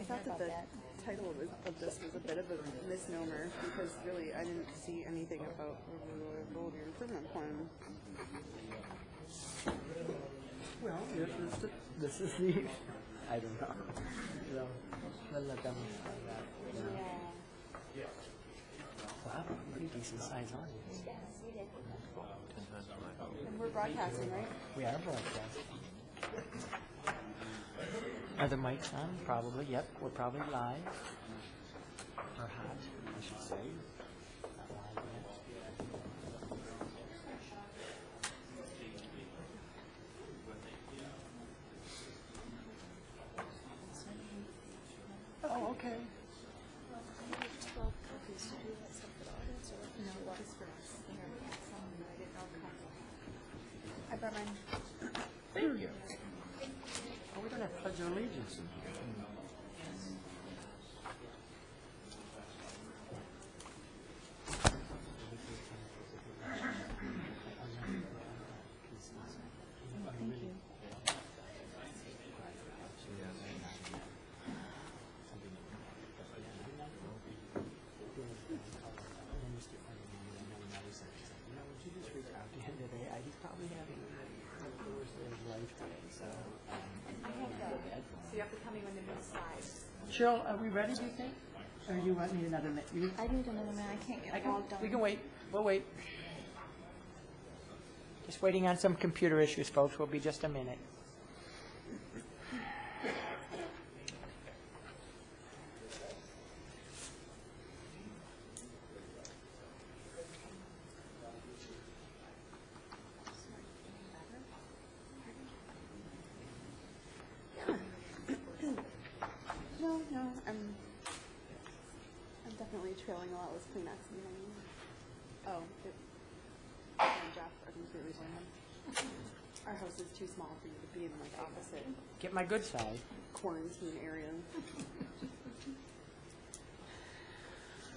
thought that the title of this was a bit of a misnomer because really I didn't see anything about the reliability improvement plan. Well, this is the, I don't know. So, we'll let them find that. Yeah. Wow, pretty decent size audience. Yes, we did. And we're broadcasting, right? We are broadcasting. Are the mics on? Probably. Yep, we're probably live. Or hot, I should say. Not live yet. Oh, okay. I brought mine. Thank you. Oh, we're going to pledge allegiance in here. Cheryl, are we ready, do you think? Or do you want me another minute? I need another minute. I can't get it all done. We can wait. We'll wait. Just waiting on some computer issues, folks. We'll be just a minute. No, I'm definitely trailing a lot with Kleenex. Oh, Jeff, I think we were our house is too small for you to be in like opposite Get my good side. quarantine area.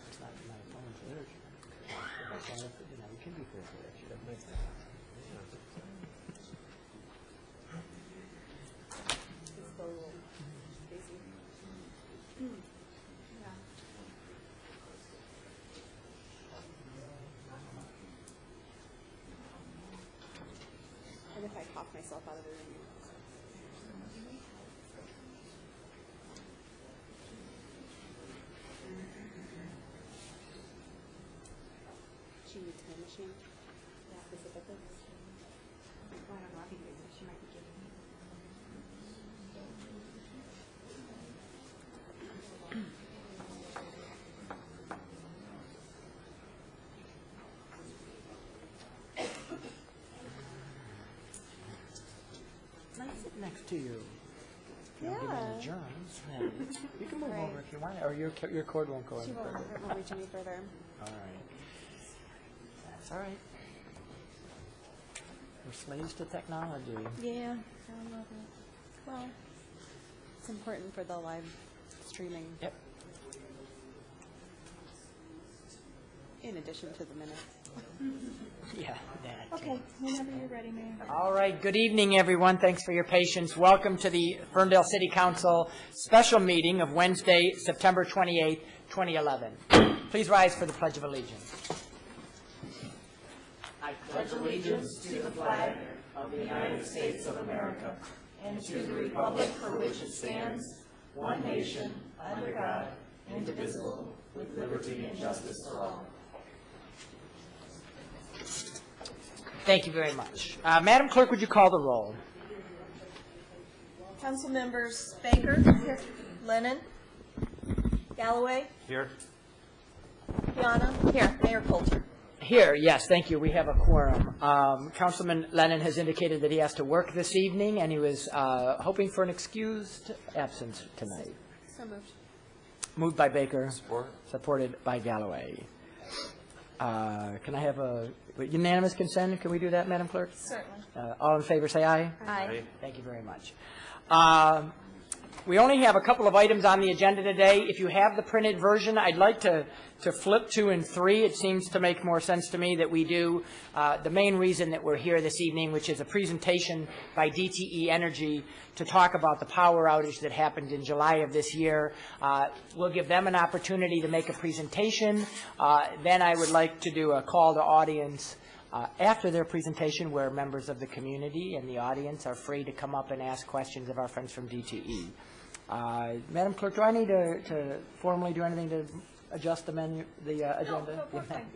It's not my phone's literature. You can be fair literature. It's so spacey. Yeah. And if I cough myself out of the room. She needs her machine. Yeah, specifically. Well, I don't know. I think she might be giving me. Can I sit next to you? If you don't give me any germs, then you can move over if you want, or your cord won't go She any won't further. reach any further. All right. That's all right. We're slaves to technology. Yeah, I love it. Well, it's important for the live streaming. Yep. In addition to the minutes. Yeah, that. Okay, whenever you're ready, Mayor. All right, good evening, everyone. Thanks for your patience. Welcome to the Ferndale City Council special meeting of Wednesday, September 28, 2011. Please rise for the Pledge of Allegiance. I pledge allegiance to the flag of the United States of America and to the republic for which it stands, one nation, under God, indivisible, with liberty and justice for all. Thank you very much. Madam Clerk, would you call the roll? Council members Baker. Here. Lennon. Galloway. Here. Piana. Here. Mayor Coulter. Here, yes, thank you. We have a quorum. Councilman Lennon has indicated that he has to work this evening, and he was hoping for an excused absence tonight. So moved. Moved by Baker. Support. Supported by Galloway. Can I have a unanimous consent? Can we do that, Madam Clerk? Certainly. All in favor, say aye. Aye. Thank you very much. We only have a couple of items on the agenda today. If you have the printed version, I'd like to flip 2 and 3. It seems to make more sense to me that we do the main reason that we're here this evening, which is a presentation by DTE Energy to talk about the power outage that happened in July of this year. We'll give them an opportunity to make a presentation. Then I would like to do a call to audience after their presentation, where members of the community and the audience are free to come up and ask questions of our friends from DTE. Madam Clerk, do I need to formally do anything to adjust the agenda? No, fine.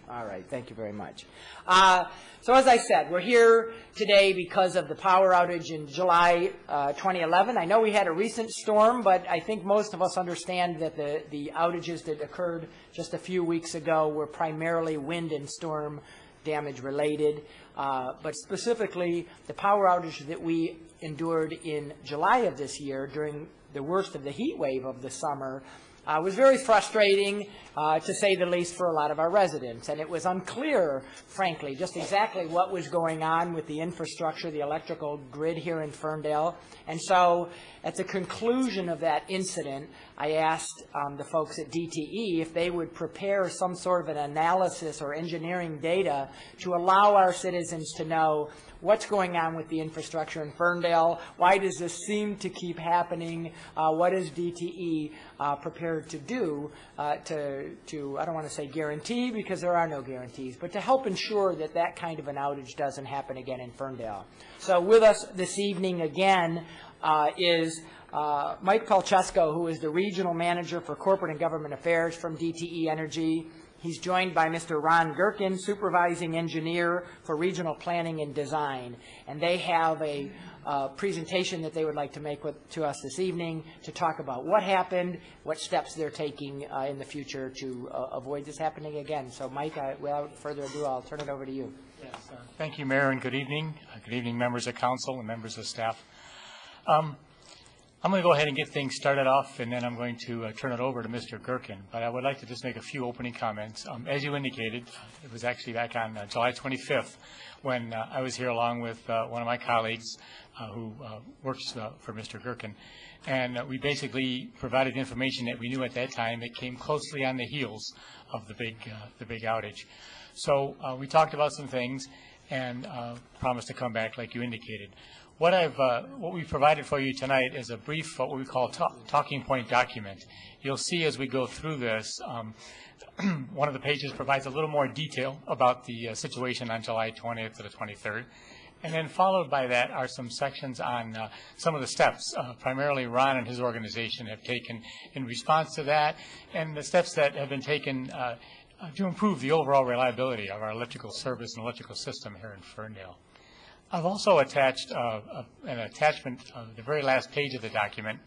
All right, thank you very much. So as I said, we're here today because of the power outage in July 2011. I know we had a recent storm, but I think most of us understand that the outages that occurred just a few weeks ago were primarily wind and storm damage related, but specifically the power outage that we endured in July of this year during the worst of the heat wave of the summer was very frustrating, to say the least, for a lot of our residents. And it was unclear, frankly, just exactly what was going on with the infrastructure, the electrical grid here in Ferndale. And so at the conclusion of that incident, I asked the folks at DTE if they would prepare some sort of an analysis or engineering data to allow our citizens to know what's going on with the infrastructure in Ferndale, why does this seem to keep happening, what is DTE prepared to do to, I don't want to say guarantee, because there are no guarantees, but to help ensure that that kind of an outage doesn't happen again in Ferndale. So with us this evening again is Mike Palchesko, who is the Regional Manager for Corporate and Government Affairs from DTE Energy. He's joined by Mr. Ron Gerken, Supervising Engineer for Regional Planning and Design. And they have a presentation that they would like to make to us this evening to talk about what happened, what steps they're taking in the future to avoid this happening again. So, Mike, without further ado, I'll turn it over to you. Yes, thank you, Mayor, and good evening. Good evening, members of council and members of staff. I'm going to go ahead and get things started off, and then I'm going to turn it over to Mr. Gerken. But I would like to just make a few opening comments. As you indicated, it was actually back on July 25th when I was here along with one of my colleagues who works for Mr. Gerken. And we basically provided information that we knew at that time that came closely on the heels of the big outage. So we talked about some things and promised to come back like you indicated. What we've provided for you tonight is a brief, what we call talking point document. You'll see as we go through this, one of the pages provides a little more detail about the situation on July 20th to the 23rd. And then followed by that are some sections on some of the steps, primarily Ron and his organization have taken in response to that, and the steps that have been taken to improve the overall reliability of our electrical service and electrical system here in Ferndale. I've also attached an attachment of the very last page of the document.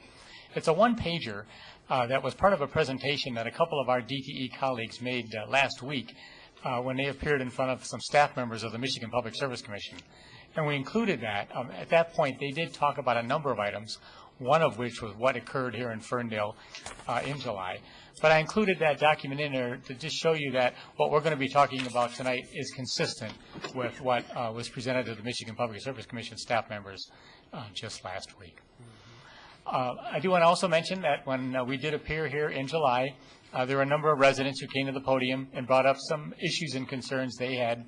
It's a one-pager that was part of a presentation that a couple of our DTE colleagues made last week when they appeared in front of some staff members of the Michigan Public Service Commission. And we included that. At that point, they did talk about a number of items, one of which was what occurred here in Ferndale in July. But I included that document in there to just show you that what we're going to be talking about tonight is consistent with what was presented to the Michigan Public Service Commission staff members just last week. I do want to also mention that when we did appear here in July, there were a number of residents who came to the podium and brought up some issues and concerns they had,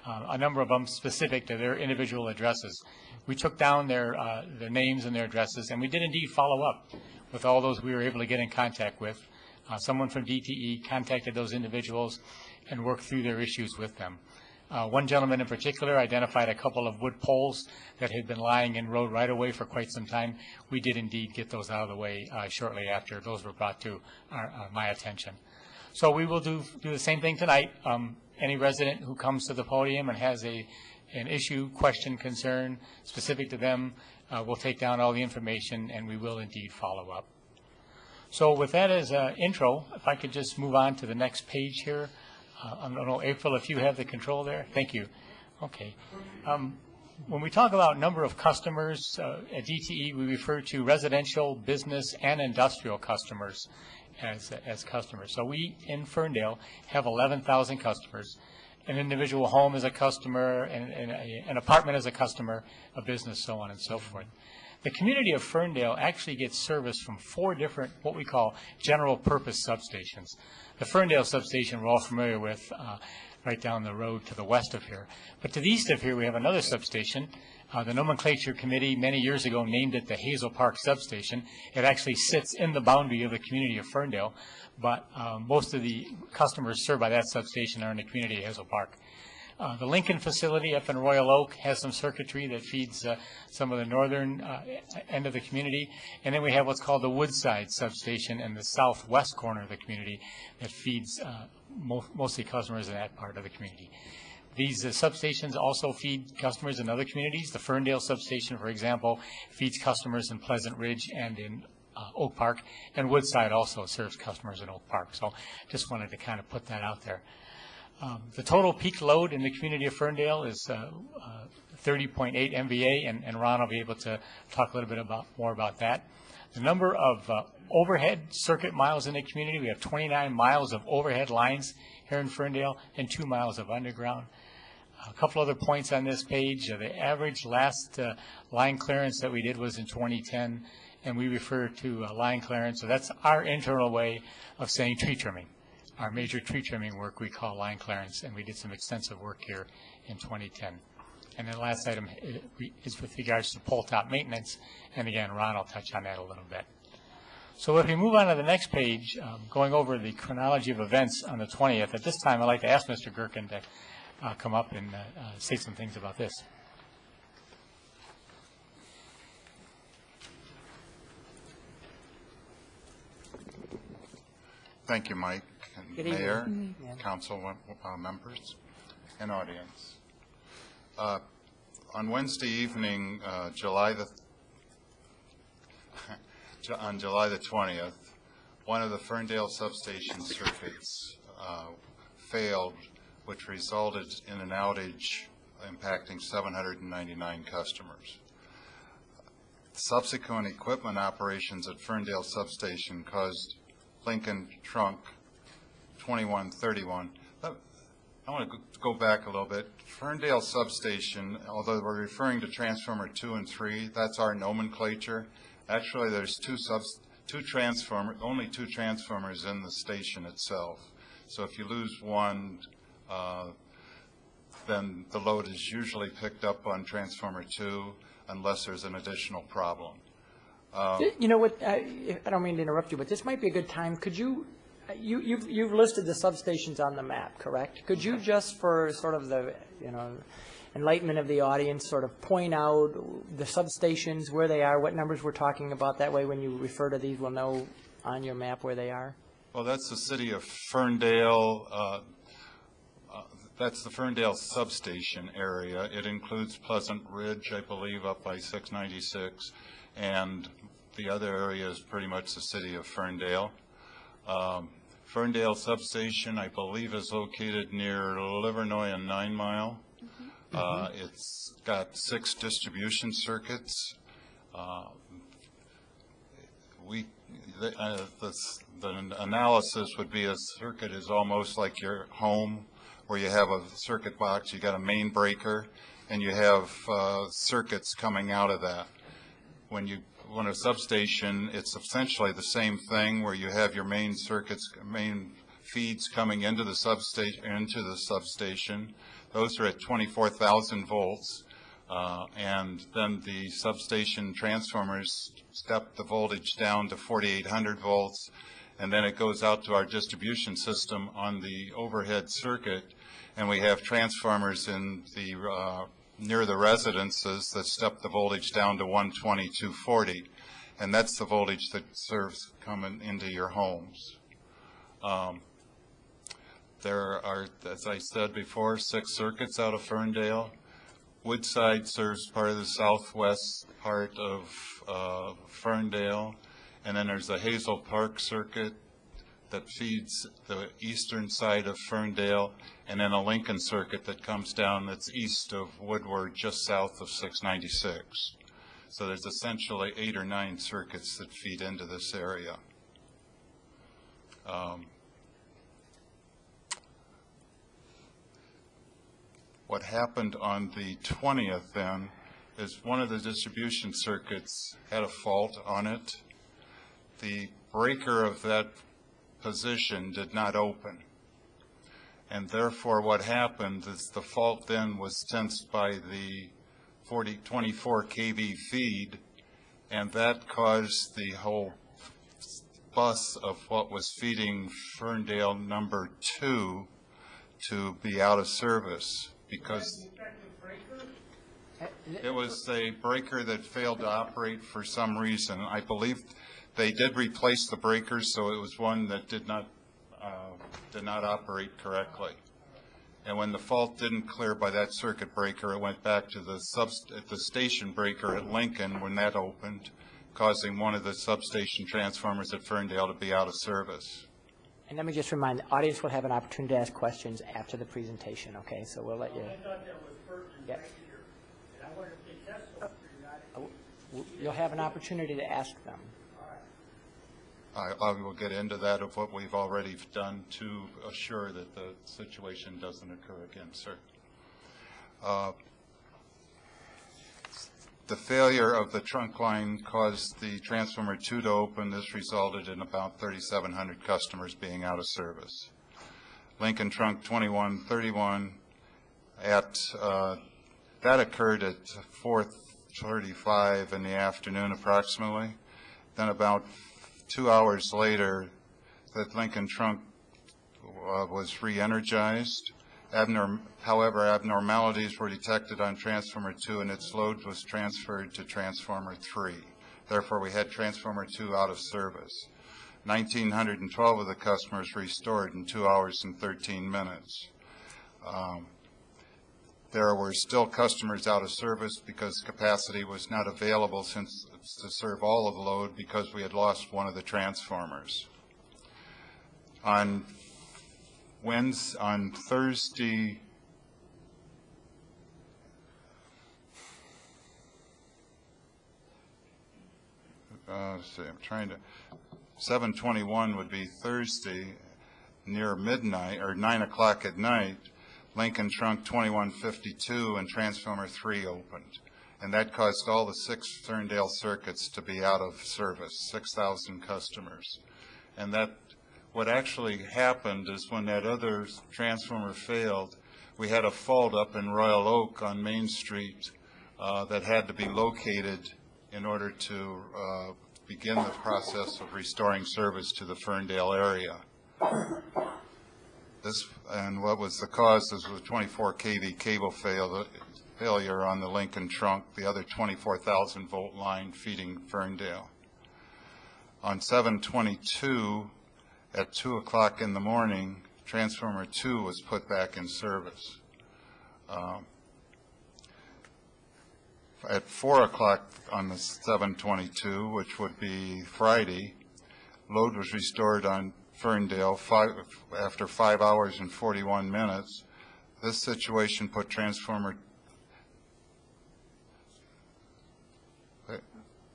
a number of them specific to their individual addresses. We took down their names and their addresses, and we did indeed follow up with all those we were able to get in contact with. Someone from DTE contacted those individuals and worked through their issues with them. One gentleman in particular identified a couple of wood poles that had been lying in road right-of-way for quite some time. We did indeed get those out of the way shortly after those were brought to my attention. So we will do the same thing tonight. Any resident who comes to the podium and has an issue, question, concern specific to them, we'll take down all the information and we will indeed follow up. So with that as an intro, if I could just move on to the next page here. I don't know, April, if you have the control there. Thank you. Okay. When we talk about number of customers at DTE, we refer to residential, business, and industrial customers as customers. So we, in Ferndale, have 11,000 customers. An individual home is a customer, and an apartment is a customer, a business, so on and so forth. The community of Ferndale actually gets service from 4 different, what we call general purpose substations. The Ferndale substation we're all familiar with, right down the road to the west of here. But to the east of here, we have another substation. The nomenclature committee many years ago named it the Hazel Park substation. It actually sits in the boundary of the community of Ferndale, but most of the customers served by that substation are in the community of Hazel Park. The Lincoln facility up in Royal Oak has some circuitry that feeds some of the northern end of the community. And then we have what's called the Woodside substation in the southwest corner of the community that feeds mostly customers in that part of the community. These substations also feed customers in other communities. The Ferndale substation, for example, feeds customers in Pleasant Ridge and in Oak Park, and Woodside also serves customers in Oak Park. So just wanted to kind of put that out there. The total peak load in the community of Ferndale is 30.8 MVA, and Ron will be able to talk a little bit more about that. The number of overhead circuit miles in the community, we have 29 miles of overhead lines here in Ferndale and 2 miles of underground. A couple other points on this page. The average last line clearance that we did was in 2010, and we refer to line clearance. So that's our internal way of saying tree trimming. Our major tree trimming work we call line clearance, and we did some extensive work here in 2010. And the last item is with regards to pole top maintenance, and again, Ron will touch on that a little bit. So if we move on to the next page, going over the chronology of events on the 20th, at this time I'd like to ask Mr. Gerken to come up and say some things about this. Thank you, Mike, and Mayor, Council members, and audience. On Wednesday evening, on July the 20th, one of the Ferndale substation circuits failed, which resulted in an outage impacting 799 customers. Subsequent equipment operations at Ferndale substation caused Lincoln trunk 2131. I want to go back a little bit. Ferndale substation, although we're referring to transformer 2 and 3, that's our nomenclature. Actually, there's only two transformers in the station itself. So if you lose one, then the load is usually picked up on transformer 2 unless there's an additional problem. You know what, I don't mean to interrupt you, but this might be a good time. Could you've listed the substations on the map, correct? Could you just, for sort of the, enlightenment of the audience, sort of point out the substations, where they are, what numbers we're talking about? That way when you refer to these, we'll know on your map where they are. Well, that's the city of Ferndale. That's the Ferndale substation area. It includes Pleasant Ridge, I believe, up by 696, and the other area is pretty much the city of Ferndale. Ferndale substation, I believe, is located near Livernois and 9 Mile. It's got 6 distribution circuits. The analysis would be a circuit is almost like your home, where you have a circuit box, you got a main breaker, and you have circuits coming out of that. When a substation, it's essentially the same thing, where you have your main circuits, main feeds coming into the substation. Those are at 24,000 volts, and then the substation transformers step the voltage down to 4,800 volts, and then it goes out to our distribution system on the overhead circuit, and we have transformers in the near the residences that step the voltage down to 120, 240, and that's the voltage that serves coming into your homes. There are, as I said before, 6 circuits out of Ferndale. Woodside serves part of the southwest part of Ferndale, and then there's the Hazel Park circuit that feeds the eastern side of Ferndale, and then a Lincoln circuit that comes down that's east of Woodward, just south of 696. So there's essentially 8 or 9 circuits that feed into this area. What happened on the 20th then is one of the distribution circuits had a fault on it. The breaker of that position did not open. And therefore what happened is the fault then was sensed by the 24 kV feed, and that caused the whole bus of what was feeding Ferndale number 2 to be out of service because it was a breaker that failed to operate for some reason. I believe they did replace the breakers, so it was one that did not operate correctly. And when the fault didn't clear by that circuit breaker, it went back to the station breaker at Lincoln when that opened, causing one of the substation transformers at Ferndale to be out of service. And let me just remind, the audience will have an opportunity to ask questions after the presentation, okay? So we'll let you. I thought that was first and Yes. second year. And I wondered if they test those periodically. You'll have an opportunity to ask them. I will get into that of what we've already done to assure that the situation doesn't occur again, sir. The failure of the trunk line caused the transformer 2 to open. This resulted in about 3,700 customers being out of service. Lincoln trunk 2131 that occurred at 4:35 in the afternoon approximately. Then about 2 hours later, that Lincoln trunk was re-energized. However, abnormalities were detected on transformer 2 and its load was transferred to transformer 3. Therefore, we had transformer 2 out of service. 1,912 of the customers restored in 2 hours and 13 minutes. There were still customers out of service because capacity was not available to serve all of the load because we had lost one of the transformers. On Thursday, let's see, I'm trying to, 7/21 would be Thursday near midnight or 9 o'clock at night. Lincoln trunk 2152 and transformer 3 opened, and that caused all the 6 Ferndale circuits to be out of service, 6,000 customers. And that what actually happened is when that other transformer failed, we had a fault up in Royal Oak on Main Street that had to be located in order to begin the process of restoring service to the Ferndale area. And what was the cause was a 24 kV cable failure on the Lincoln trunk, the other 24,000 volt line feeding Ferndale. On 7/22 at 2 o'clock in the morning, transformer 2 was put back in service. At 4 o'clock on the 7/22, which would be Friday, load was restored on Ferndale after 5 hours and 41 minutes. This situation put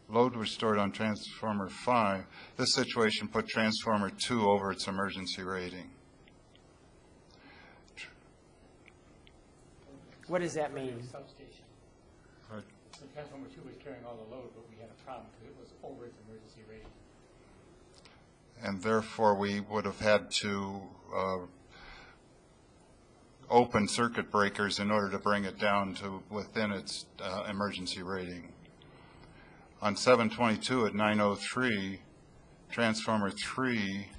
load restored on transformer 5. This situation put transformer 2 over its emergency rating. What does that mean? Substation. So transformer 2 was carrying all the load, but we had a problem because it was over its emergency rating. And therefore we would have had to open circuit breakers in order to bring it down to within its emergency rating. On 7/22 at 9:03, transformer 3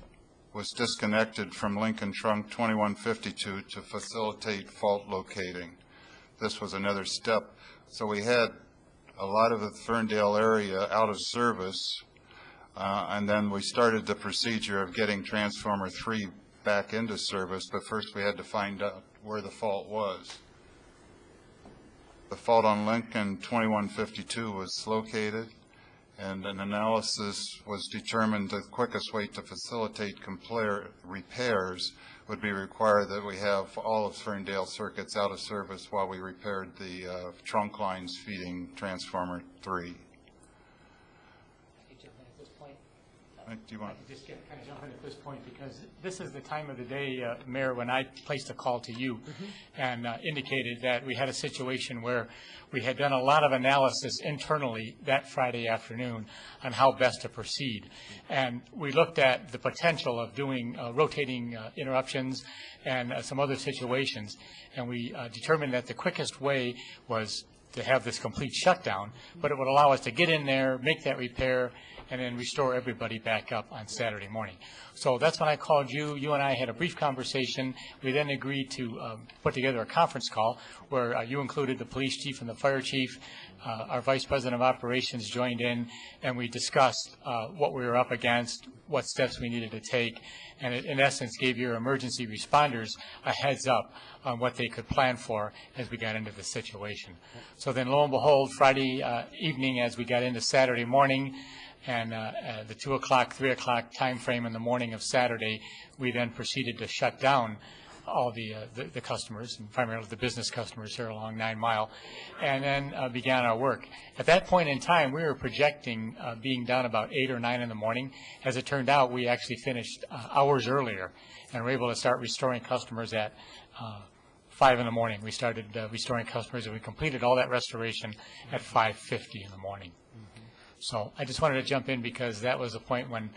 was disconnected from Lincoln trunk 2152 to facilitate fault locating. This was another step. So we had a lot of the Ferndale area out of service. And then we started the procedure of getting transformer 3 back into service, but first we had to find out where the fault was. The fault on Lincoln 2152 was located, and an analysis was determined the quickest way to facilitate repairs would be required that we have all of Ferndale circuits out of service while we repaired the trunk lines feeding transformer 3. Do you want? Just kind of jump in at this point, because this is the time of the day, Mayor, when I placed a call to you and indicated that we had a situation where we had done a lot of analysis internally that Friday afternoon on how best to proceed. And we looked at the potential of doing rotating interruptions and some other situations. And we determined that the quickest way was to have this complete shutdown, but it would allow us to get in there, make that repair, and then restore everybody back up on Saturday morning. So that's when I called you. You and I had a brief conversation. We then agreed to put together a conference call where you included the police chief and the fire chief. Our vice president of operations joined in, and we discussed what we were up against, what steps we needed to take, and it, in essence, gave your emergency responders a heads up on what they could plan for as we got into the situation. So then, lo and behold, Friday evening, as we got into Saturday morning, and the 2 o'clock, 3 o'clock time frame in the morning of Saturday, we then proceeded to shut down all the customers, and primarily the business customers here along 9 Mile, and then began our work. At that point in time, we were projecting being done about 8 or 9 in the morning. As it turned out, we actually finished hours earlier and were able to start restoring customers at 5 in the morning. We started restoring customers, and we completed all that restoration at 5:50 in the morning. So I just wanted to jump in because that was a point when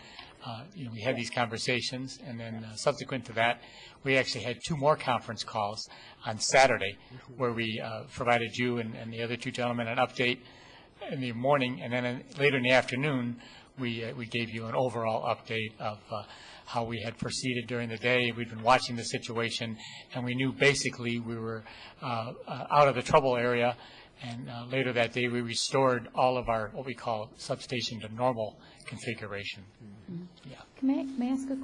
we had these conversations, and then subsequent to that, we actually had 2 more conference calls on Saturday where we provided you and the other 2 gentlemen an update in the morning, and then later in the afternoon, we gave you an overall update of how we had proceeded during the day. We'd been watching the situation, and we knew basically we were out of the trouble area. And later that day, we restored all of our, what we call substation to normal configuration. Yeah. May I ask a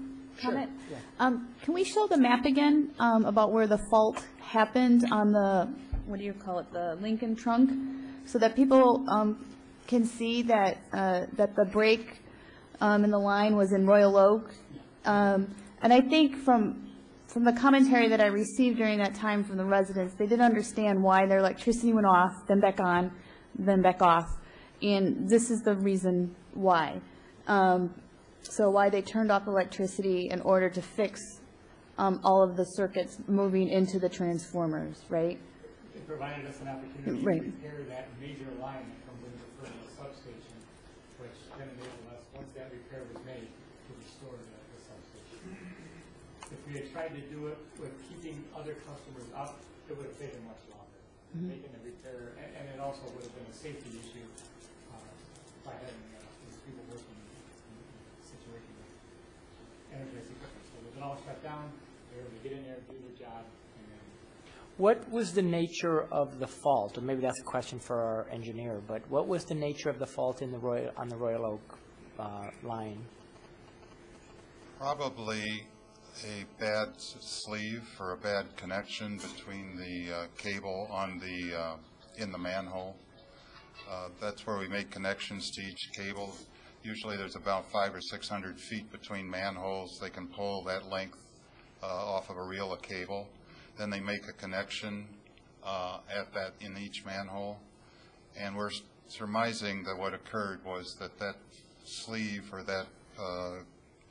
comment? Yeah. Can we show the map again about where the fault happened on the, what do you call it, the Lincoln trunk, so that people can see that that the break in the line was in Royal Oak? And I think from the commentary that I received during that time from the residents, they didn't understand why their electricity went off, then back on, then back off. And this is the reason why. So why they turned off electricity in order to fix all of the circuits moving into the transformers, right? It provided us an opportunity to repair that major line that comes into the substation, which then enabled us, once that repair was made, to restore the substation. If we had tried to do it with keeping other customers up, it would have taken much longer. Making the repair, and it also would have been a safety issue by having these people working in a situation with energized equipment. So they've been all shut down. They were able to get in there, do their job, and then. What was the nature of the fault? Or maybe that's a question for our engineer, but what was the nature of the fault in on the Royal Oak line? Probably a bad sleeve or a bad connection between the cable on the in the manhole. That's where we make connections to each cable. Usually there's about 500 or 600 feet between manholes. They can pull that length off of a reel of cable. Then they make a connection at that in each manhole. And we're surmising that what occurred was that sleeve or that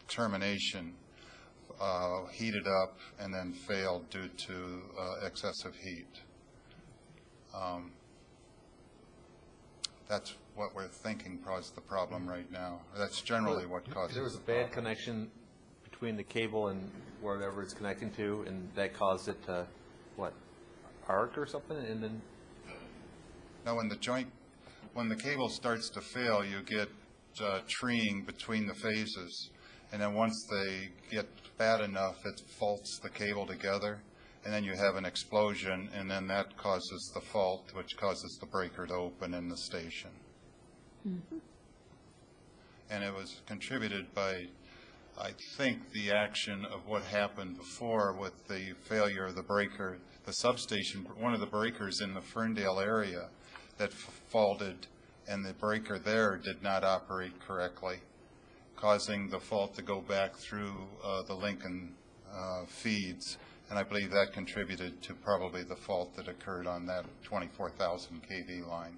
termination heated up and then failed due to excessive heat. That's what we're thinking caused the problem right now. That's generally what caused it. There was a bad connection between the cable and wherever it's connecting to, and that caused it to, what, arc or something? And then now when the cable starts to fail, you get treeing between the phases. And then once they get bad enough, it faults the cable together, and then you have an explosion, and then that causes the fault, which causes the breaker to open in the station. And it was contributed by, I think, the action of what happened before with the failure of the breaker, the substation, one of the breakers in the Ferndale area that faulted, and the breaker there did not operate correctly, causing the fault to go back through the Lincoln feeds. And I believe that contributed to probably the fault that occurred on that 24,000 kV line.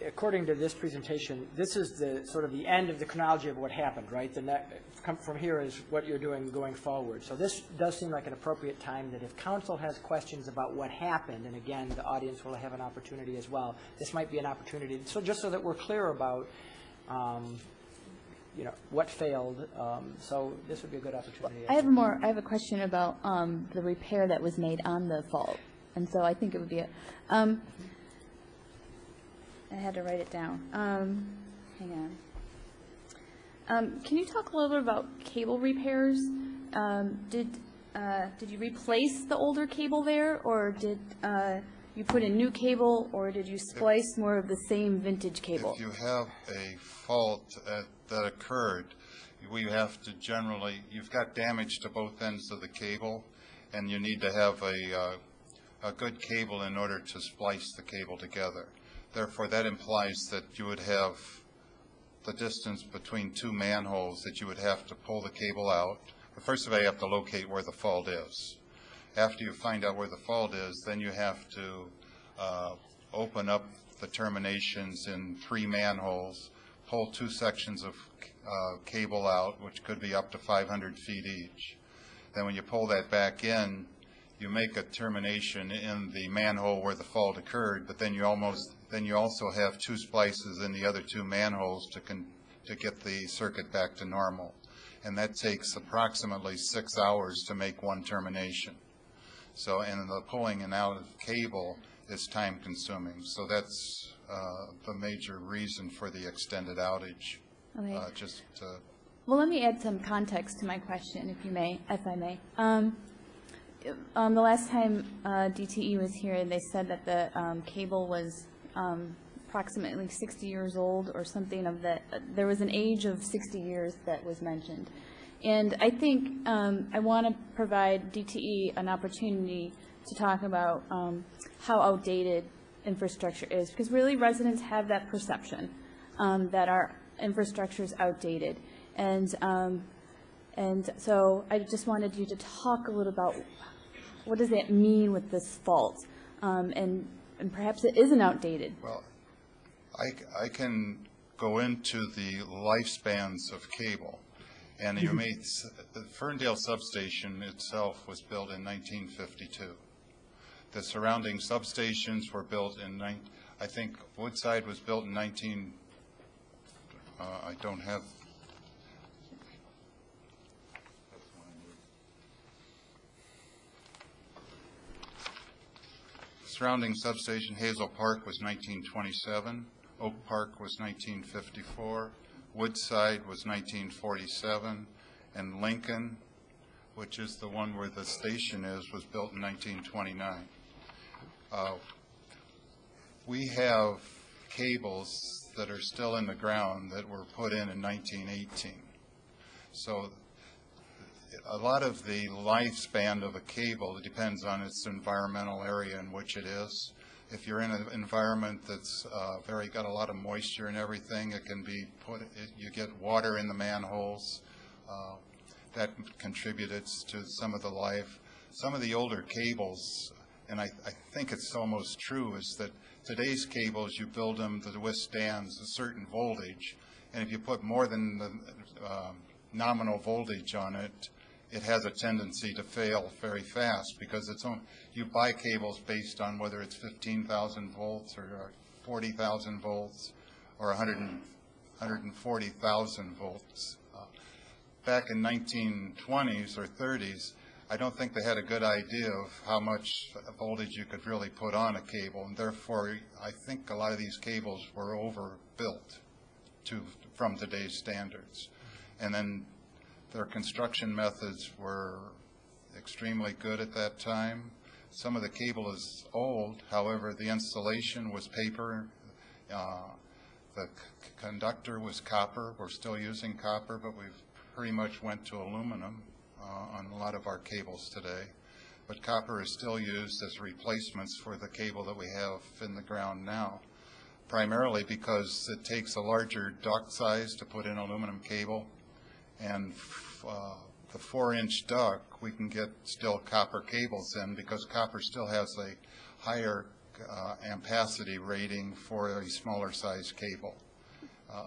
according to this presentation, this is the sort of the end of the chronology of what happened, right? From here is what you're doing going forward. So this does seem like an appropriate time that if council has questions about what happened, and again, the audience will have an opportunity as well, this might be an opportunity, so just so that we're clear about, what failed. So this would be a good opportunity. I have a question about the repair that was made on the fault. And so I think it would be I had to write it down. Hang on. Can you talk a little bit about cable repairs? Did you replace the older cable there, or did you put in new cable, or did you splice more of the same vintage cable? If you have a fault that occurred, we have to generally, you've got damage to both ends of the cable, and you need to have a good cable in order to splice the cable together. Therefore, that implies that you would have the distance between two manholes that you would have to pull the cable out. But first of all, you have to locate where the fault is. After you find out where the fault is, then you have to open up the terminations in 3 manholes, pull 2 sections of cable out, which could be up to 500 feet each. Then when you pull that back in, you make a termination in the manhole where the fault occurred, but then you also have 2 splices in the other 2 manholes to get the circuit back to normal. And that takes approximately 6 hours to make 1 termination. So, and the pulling and out of cable is time consuming. So that's the major reason for the extended outage. Okay. Well, let me add some context to my question, if I may. The last time DTE was here, they said that the cable was approximately 60 years old or something of that. There was an age of 60 years that was mentioned. And I think I want to provide DTE an opportunity to talk about how outdated infrastructure is, because really residents have that perception that our infrastructure is outdated. And so I just wanted you to talk a little about what does that mean with this fault, and perhaps it isn't outdated. Well, I can go into the lifespans of cable, and you made the Ferndale substation itself was built in 1952. The surrounding substations were built in I think Woodside was built in I don't have. Surrounding substation Hazel Park was 1927, Oak Park was 1954, Woodside was 1947, and Lincoln, which is the one where the station is, was built in 1929. We have cables that are still in the ground that were put in 1918. So a lot of the lifespan of a cable depends on its environmental area in which it is. If you're in an environment that's got a lot of moisture and everything, it can be you get water in the manholes. That contributed to some of the life. Some of the older cables, and I think it's almost true, is that today's cables, you build them to withstand a certain voltage, and if you put more than the nominal voltage on it, it has a tendency to fail very fast, because you buy cables based on whether it's 15,000 volts or 40,000 volts or 140,000 volts. Back in 1920s or 30s, I don't think they had a good idea of how much voltage you could really put on a cable, and therefore I think a lot of these cables were overbuilt from today's standards. And then their construction methods were extremely good at that time. Some of the cable is old, however, the insulation was paper. The conductor was copper. We're still using copper, but we've pretty much went to aluminum on a lot of our cables today. But copper is still used as replacements for the cable that we have in the ground now, primarily because it takes a larger duct size to put in aluminum cable. And the 4-inch duct, we can get still copper cables in, because copper still has a higher ampacity rating for a smaller size cable.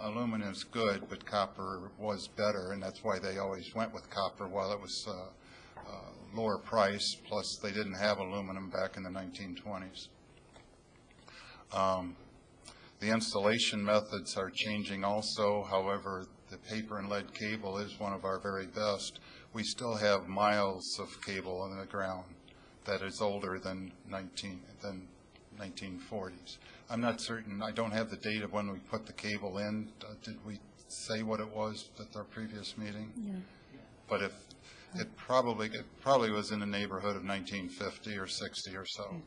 Aluminum is good, but copper was better, and that's why they always went with copper while it was lower price, plus they didn't have aluminum back in the 1920s. The installation methods are changing also. However, the paper and lead cable is one of our very best. We still have miles of cable on the ground that is older than 1940s. I'm not certain. I don't have the date of when we put the cable in. Did we say what it was at our previous meeting? Yeah. But if it probably was in the neighborhood of 1950 or 60 or so.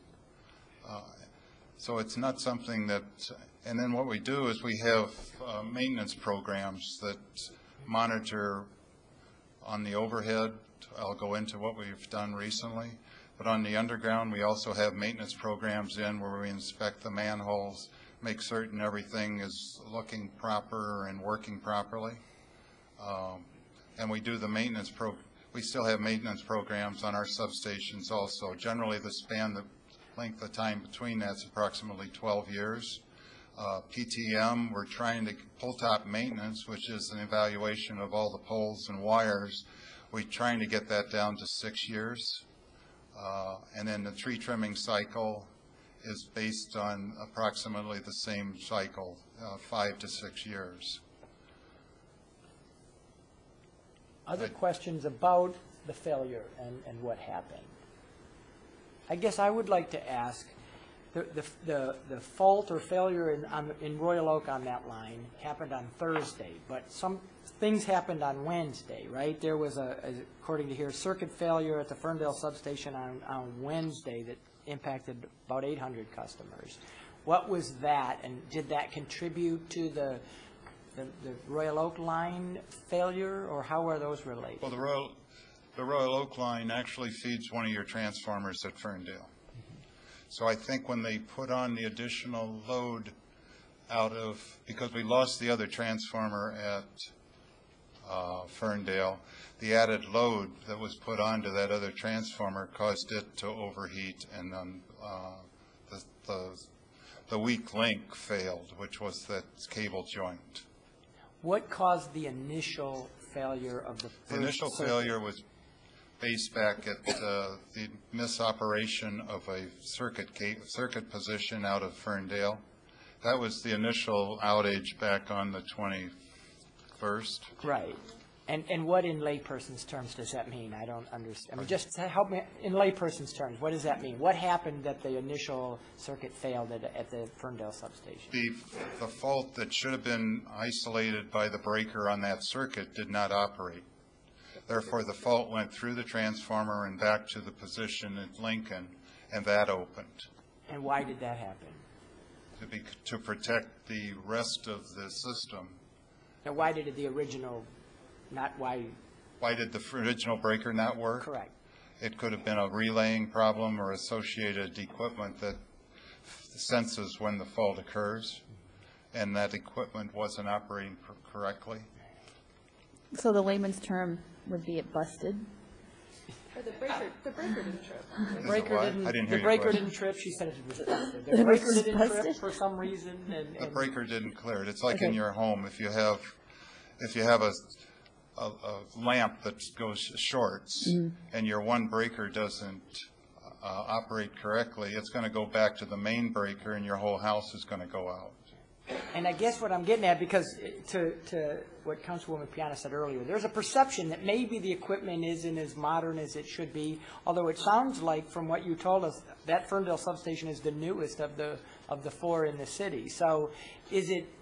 So it's not something that, and then what we do is we have maintenance programs that monitor on the overhead. I'll go into what we've done recently. But on the underground, we also have maintenance programs in where we inspect the manholes, make certain everything is looking proper and working properly. And we do the maintenance we still have maintenance programs on our substations also. Generally, the length of time between that's approximately 12 years. PTM, we're trying to pull-top maintenance, which is an evaluation of all the poles and wires. We're trying to get that down to 6 years. And then the tree trimming cycle is based on approximately the same cycle, 5 to 6 years. Other questions about the failure and what happened? I guess I would like to ask, the fault or failure in Royal Oak on that line happened on Thursday, but some things happened on Wednesday, right? There was, according to here, circuit failure at the Ferndale substation on Wednesday that impacted about 800 customers. What was that, and did that contribute to the Royal Oak line failure, or how are those related? Well, the Royal Oak line actually feeds one of your transformers at Ferndale. So I think when they put on the additional load because we lost the other transformer at Ferndale, the added load that was put onto that other transformer caused it to overheat, and then the weak link failed, which was that cable joint. What caused the initial failure of the first The initial failure was based back at the misoperation of a circuit position out of Ferndale. That was the initial outage back on the 21st. Right. And what in layperson's terms does that mean? I don't understand. I mean, just to help me, in layperson's terms, what does that mean? What happened that the initial circuit failed at the Ferndale substation? The fault that should have been isolated by the breaker on that circuit did not operate. Therefore, the fault went through the transformer and back to the position at Lincoln, and that opened. And why did that happen? To protect the rest of the system. Now, why did the original not, why did the original breaker not work? Correct. It could have been a relaying problem or associated equipment that senses when the fault occurs, and that equipment wasn't operating correctly. So the layman's term would be it busted? Or the breaker didn't trip. The breaker didn't. I didn't hear the your breaker question. didn't trip. She said it was busted. The breaker didn't trip busted? for some reason. The breaker didn't clear it. It's like Okay. in your home. If you have a lamp that goes shorts and your one breaker doesn't operate correctly, it's going to go back to the main breaker and your whole house is going to go out. And I guess what I'm getting at, because to what Councilwoman Piana said earlier, there's a perception that maybe the equipment isn't as modern as it should be, although it sounds like from what you told us, that Ferndale substation is the newest of the four in the city. So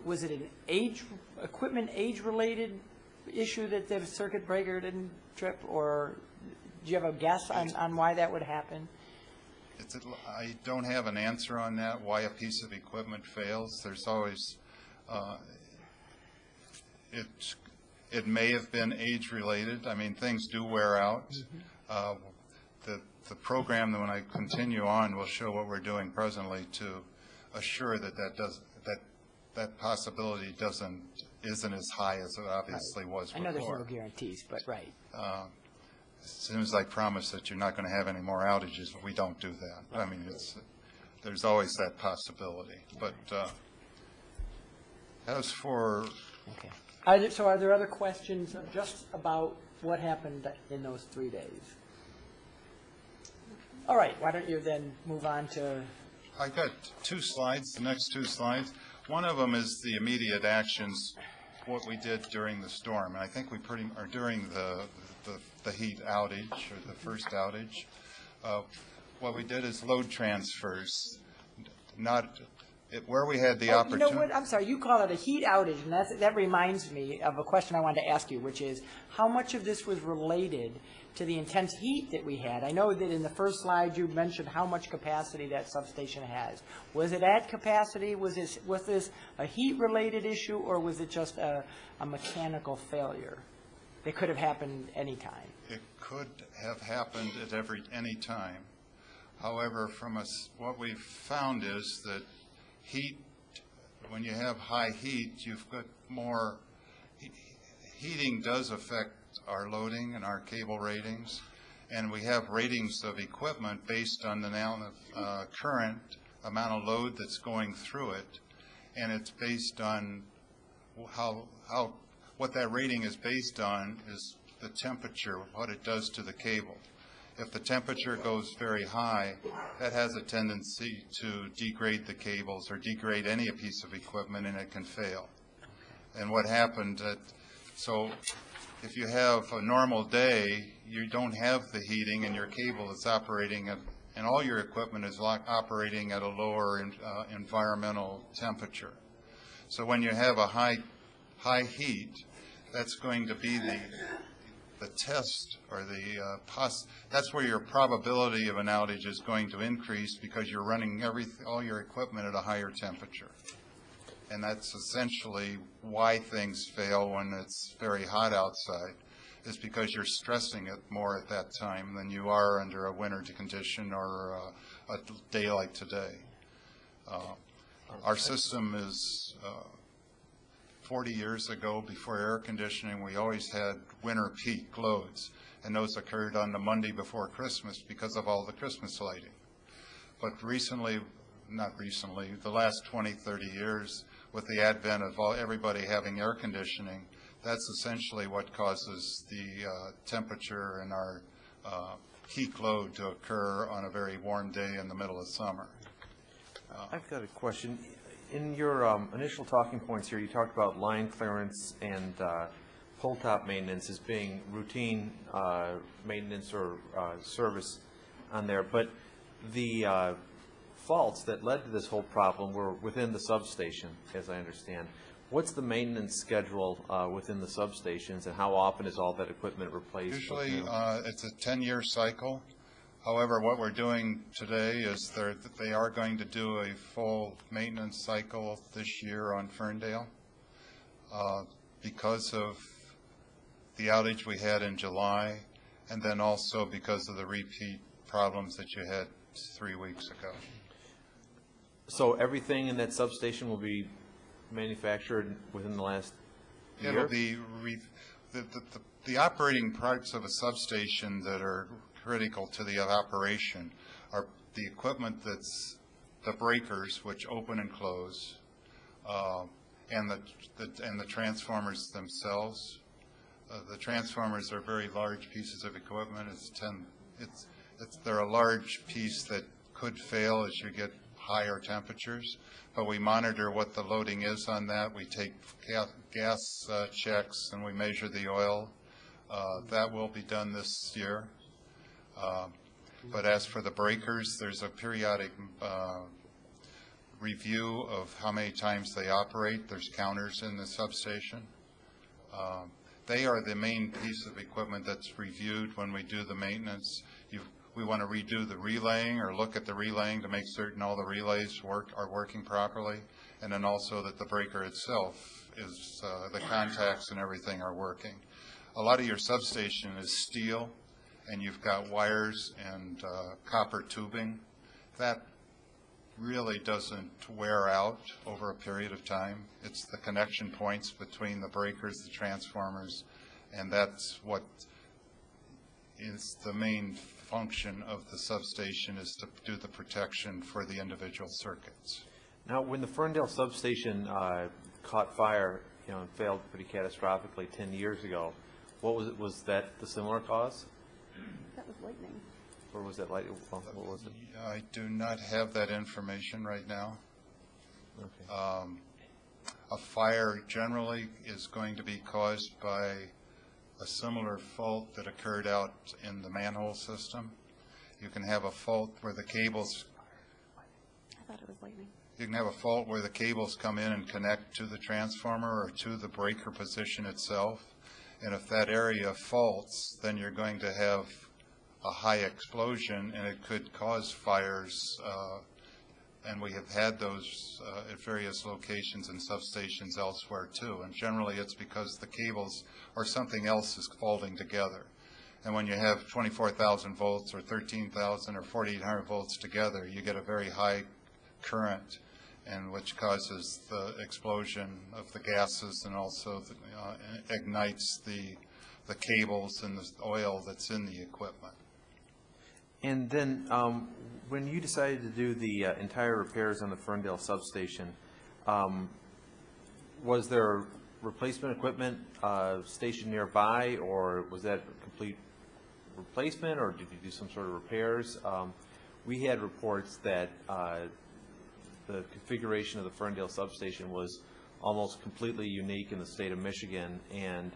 was it an equipment age-related issue that the circuit breaker didn't trip, or do you have a guess on why that would happen? I don't have an answer on that, why a piece of equipment fails. There's always, it may have been age-related. I mean, things do wear out. The program, when I continue on, will show what we're doing presently to assure that that possibility isn't as high as it obviously was before. I know there's no guarantees, but right. As soon as I promise that you're not going to have any more outages, we don't do that. I mean, there's always that possibility. But as for, Okay. So are there other questions just about what happened in those 3 days? All right, why don't you then move on to, I got 2 slides, the next 2 slides. One of them is the immediate actions, what we did during the storm. And I think we or during the heat outage, or the first outage. What we did is load transfers, where we had the oh, you opportunity. know what, I'm sorry, you call it a heat outage, and that reminds me of a question I wanted to ask you, which is, how much of this was related to the intense heat that we had? I know that in the first slide you mentioned how much capacity that substation has. Was it at capacity? Was this a heat-related issue, or was it just a mechanical failure that could have happened any time? It could have happened at any time. However, what we've found is that heat, when you have high heat, you've got more, heating does affect our loading and our cable ratings, and we have ratings of equipment based on the amount of current, amount of load that's going through it, and it's based on what that rating is based on is the temperature, what it does to the cable. If the temperature goes very high, that has a tendency to degrade the cables or degrade any piece of equipment, and it can fail. And what happened, so if you have a normal day, you don't have the heating and your cable is operating at, and all your equipment is operating at a lower environmental temperature. So when you have a high heat, that's going to be the test, or that's where your probability of an outage is going to increase, because you're running all your equipment at a higher temperature. And that's essentially why things fail when it's very hot outside, is because you're stressing it more at that time than you are under a winter condition or a day like today. Our system is 40 years ago, before air conditioning, we always had winter peak loads, and those occurred on the Monday before Christmas because of all the Christmas lighting. But the last 20, 30 years, with the advent of everybody having air conditioning, that's essentially what causes the temperature and our peak load to occur on a very warm day in the middle of summer. I've got a question. In your initial talking points here, you talked about line clearance and pole top maintenance as being routine maintenance or service on there, but the faults that led to this whole problem were within the substation, as I understand. What's the maintenance schedule within the substations, and how often is all that equipment replaced? Usually it's a 10-year cycle. However, what we're doing today is they are going to do a full maintenance cycle this year on Ferndale because of the outage we had in July, and then also because of the repeat problems that you had 3 weeks ago. So everything in that substation will be manufactured within the last year? It'll be the operating parts of a substation that are critical to the operation are the equipment that's the breakers, which open and close, and the transformers themselves. The transformers are very large pieces of equipment. They're a large piece that could fail as you get higher temperatures, but we monitor what the loading is on that. We take gas checks and we measure the oil. That will be done this year. But as for the breakers, there's a periodic review of how many times they operate. There's counters in the substation. They are the main piece of equipment that's reviewed when we do the maintenance. We want to redo the relaying or look at the relaying to make certain all the relays are working properly, and then also that the breaker itself is, the contacts and everything are working. A lot of your substation is steel, and you've got wires and copper tubing. That really doesn't wear out over a period of time. It's the connection points between the breakers, the transformers, and that's what is the main function of the substation is to do the protection for the individual circuits. Now, when the Ferndale substation caught fire, and failed pretty catastrophically 10 years ago, what was it? Was that the similar cause? That was lightning. Or was that lightning? What was it? I do not have that information right now. Okay. A fire generally is going to be caused by a similar fault that occurred out in the manhole system. You can have a fault where the cables, I thought it was lightning. you can have a fault where the cables come in and connect to the transformer or to the breaker position itself. And if that area faults, then you're going to have a high explosion, and it could cause fires. And we have had those at various locations and substations elsewhere too. And generally it's because the cables or something else is faulting together. And when you have 24,000 volts or 13,000 or 4,800 volts together, you get a very high current, and which causes the explosion of the gases and also ignites the cables and the oil that's in the equipment. And then when you decided to do the entire repairs on the Ferndale substation, was there replacement equipment stationed nearby, or was that a complete replacement, or did you do some sort of repairs? We had reports that the configuration of the Ferndale substation was almost completely unique in the state of Michigan, and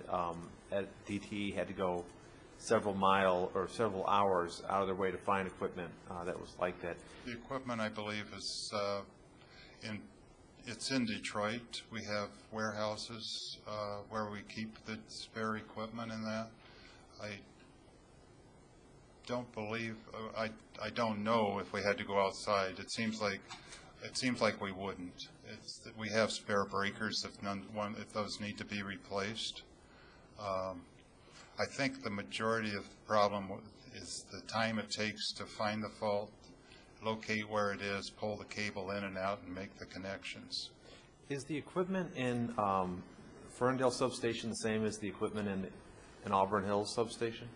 DTE had to go several hours out of their way to find equipment that was like that. The equipment, I believe, is it's in Detroit. We have warehouses where we keep the spare equipment in that. I don't believe, I don't know if we had to go outside. It seems like we wouldn't. We have spare breakers if those need to be replaced. I think the majority of the problem is the time it takes to find the fault, locate where it is, pull the cable in and out, and make the connections. Is the equipment in Ferndale substation the same as the equipment in Auburn Hills substation?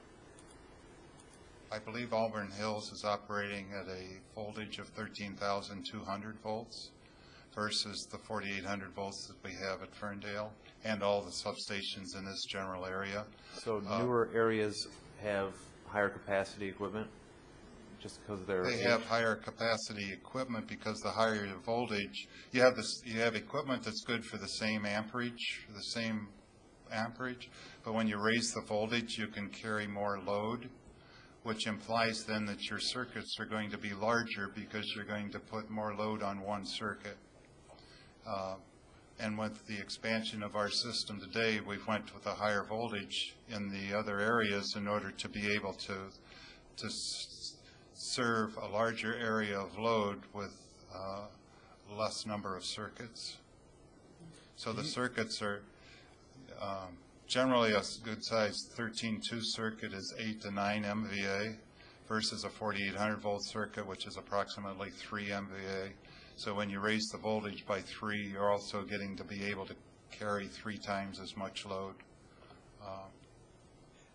I believe Auburn Hills is operating at a voltage of 13,200 volts versus the 4,800 volts that we have at Ferndale and all the substations in this general area. So newer areas have higher capacity equipment just because they have higher capacity equipment because the higher the voltage, you have equipment that's good for the same amperage, but when you raise the voltage, you can carry more load, which implies then that your circuits are going to be larger because you're going to put more load on one circuit. And with the expansion of our system today, we've went with a higher voltage in the other areas in order to be able to serve a larger area of load with less number of circuits. So the circuits are generally a good size 13-2 circuit is 8 to 9 MVA versus a 4,800 volt circuit, which is approximately 3 MVA. So when you raise the voltage by 3, you're also getting to be able to carry 3 times as much load.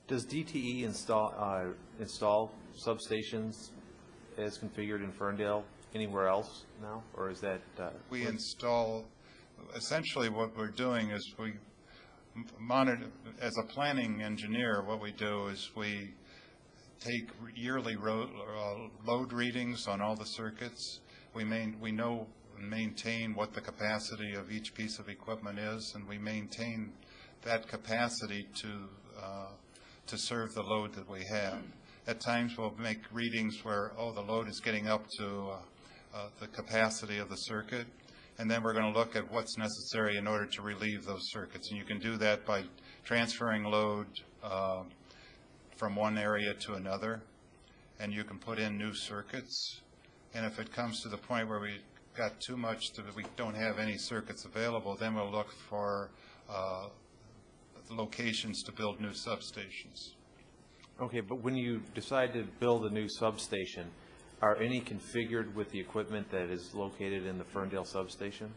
Does DTE install substations as configured in Ferndale anywhere else now, or is that? We install, essentially what we're doing is we monitor, as a planning engineer, what we do is we take yearly load readings on all the circuits. We know and maintain what the capacity of each piece of equipment is, and we maintain that capacity to serve the load that we have. At times we'll make readings where, the load is getting up to the capacity of the circuit, and then we're going to look at what's necessary in order to relieve those circuits. And you can do that by transferring load from one area to another, and you can put in new circuits. And if it comes to the point where we got too much that we don't have any circuits available, then we'll look for locations to build new substations. Okay, but when you decide to build a new substation, are any configured with the equipment that is located in the Ferndale substation?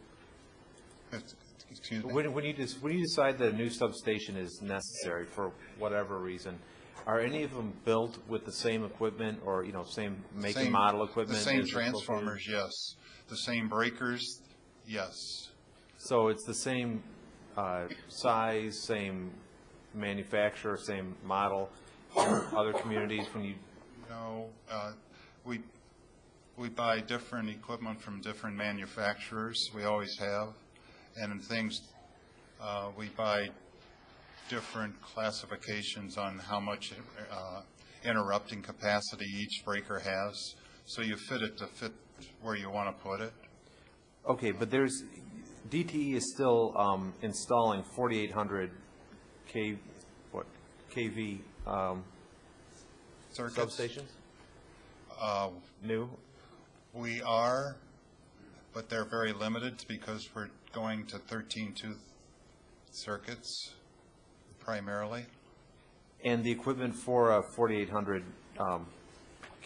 Excuse me? When you decide that a new substation is necessary for whatever reason, Are any of them built with the same equipment or, you know, same make and Same- model equipment? The same as the located? transformers, yes. The same breakers, yes. So it's the same size, same manufacturer, same model. Other communities, when you, No, we buy different equipment from different manufacturers. We always have. And in things, we buy different classifications on how much interrupting capacity each breaker has. So you fit it to fit where you want to put it. okay, but there's, DTE is still installing 4,800 kV Circuits. substations? New? We are, but they're very limited because we're going to 13-tooth circuits primarily. And the equipment for a 4,800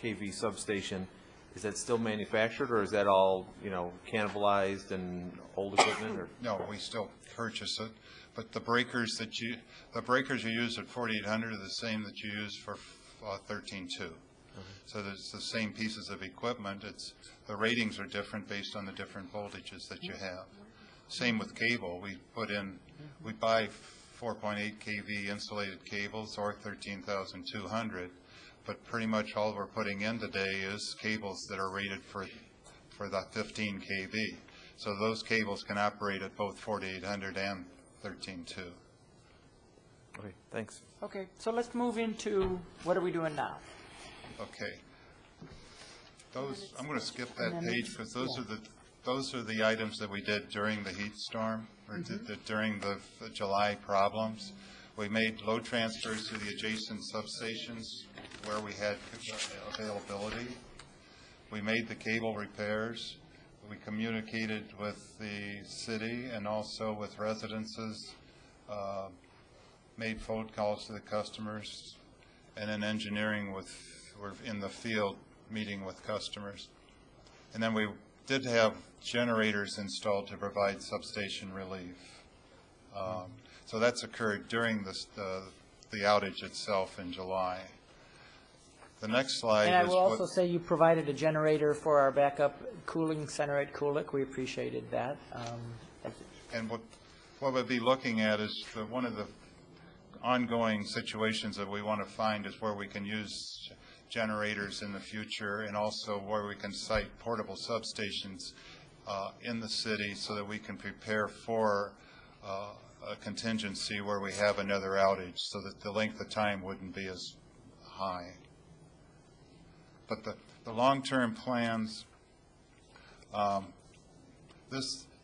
kV substation, is that still manufactured, or is that all, you know, cannibalized and old equipment? Or No, we still purchase it, but the breakers you use at 4,800 are the same that you use for 13.2. So there's the same pieces of equipment. The ratings are different based on the different voltages that you have. Same with cable. We buy 4.8 kV insulated cables or 13,200, but pretty much all we're putting in today is cables that are rated for the 15 kV. So those cables can operate at both 4,800 and 13.2. Okay, thanks. Okay, so let's move into, what are we doing now? Okay. I'm going to skip that page because those are the items that we did during the heat storm or during the July problems. We made load transfers to the adjacent substations where we had availability. We made the cable repairs. We communicated with the city and also with residences, made phone calls to the customers, and in engineering we're in the field meeting with customers. And then we did have generators installed to provide substation relief. So that's occurred during the outage itself in July. The next slide And I is will also say you provided a generator for our backup cooling center at Kulik. We appreciated that. And what we'll be looking at is one of the ongoing situations that we want to find is where we can use generators in the future and also where we can site portable substations in the city so that we can prepare for a contingency where we have another outage so that the length of time wouldn't be as high. But the long-term plans, the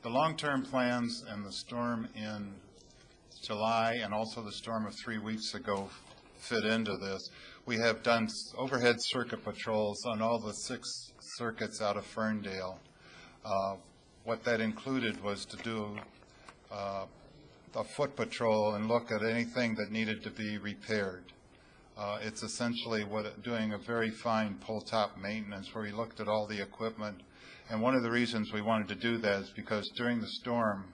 long-term plans and the storm in July and also the storm of 3 weeks ago fit into this. We have done overhead circuit patrols on all the 6 circuits out of Ferndale. What that included was to do a foot patrol and look at anything that needed to be repaired. It's essentially doing a very fine pull-top maintenance where we looked at all the equipment. And one of the reasons we wanted to do that is because during the storm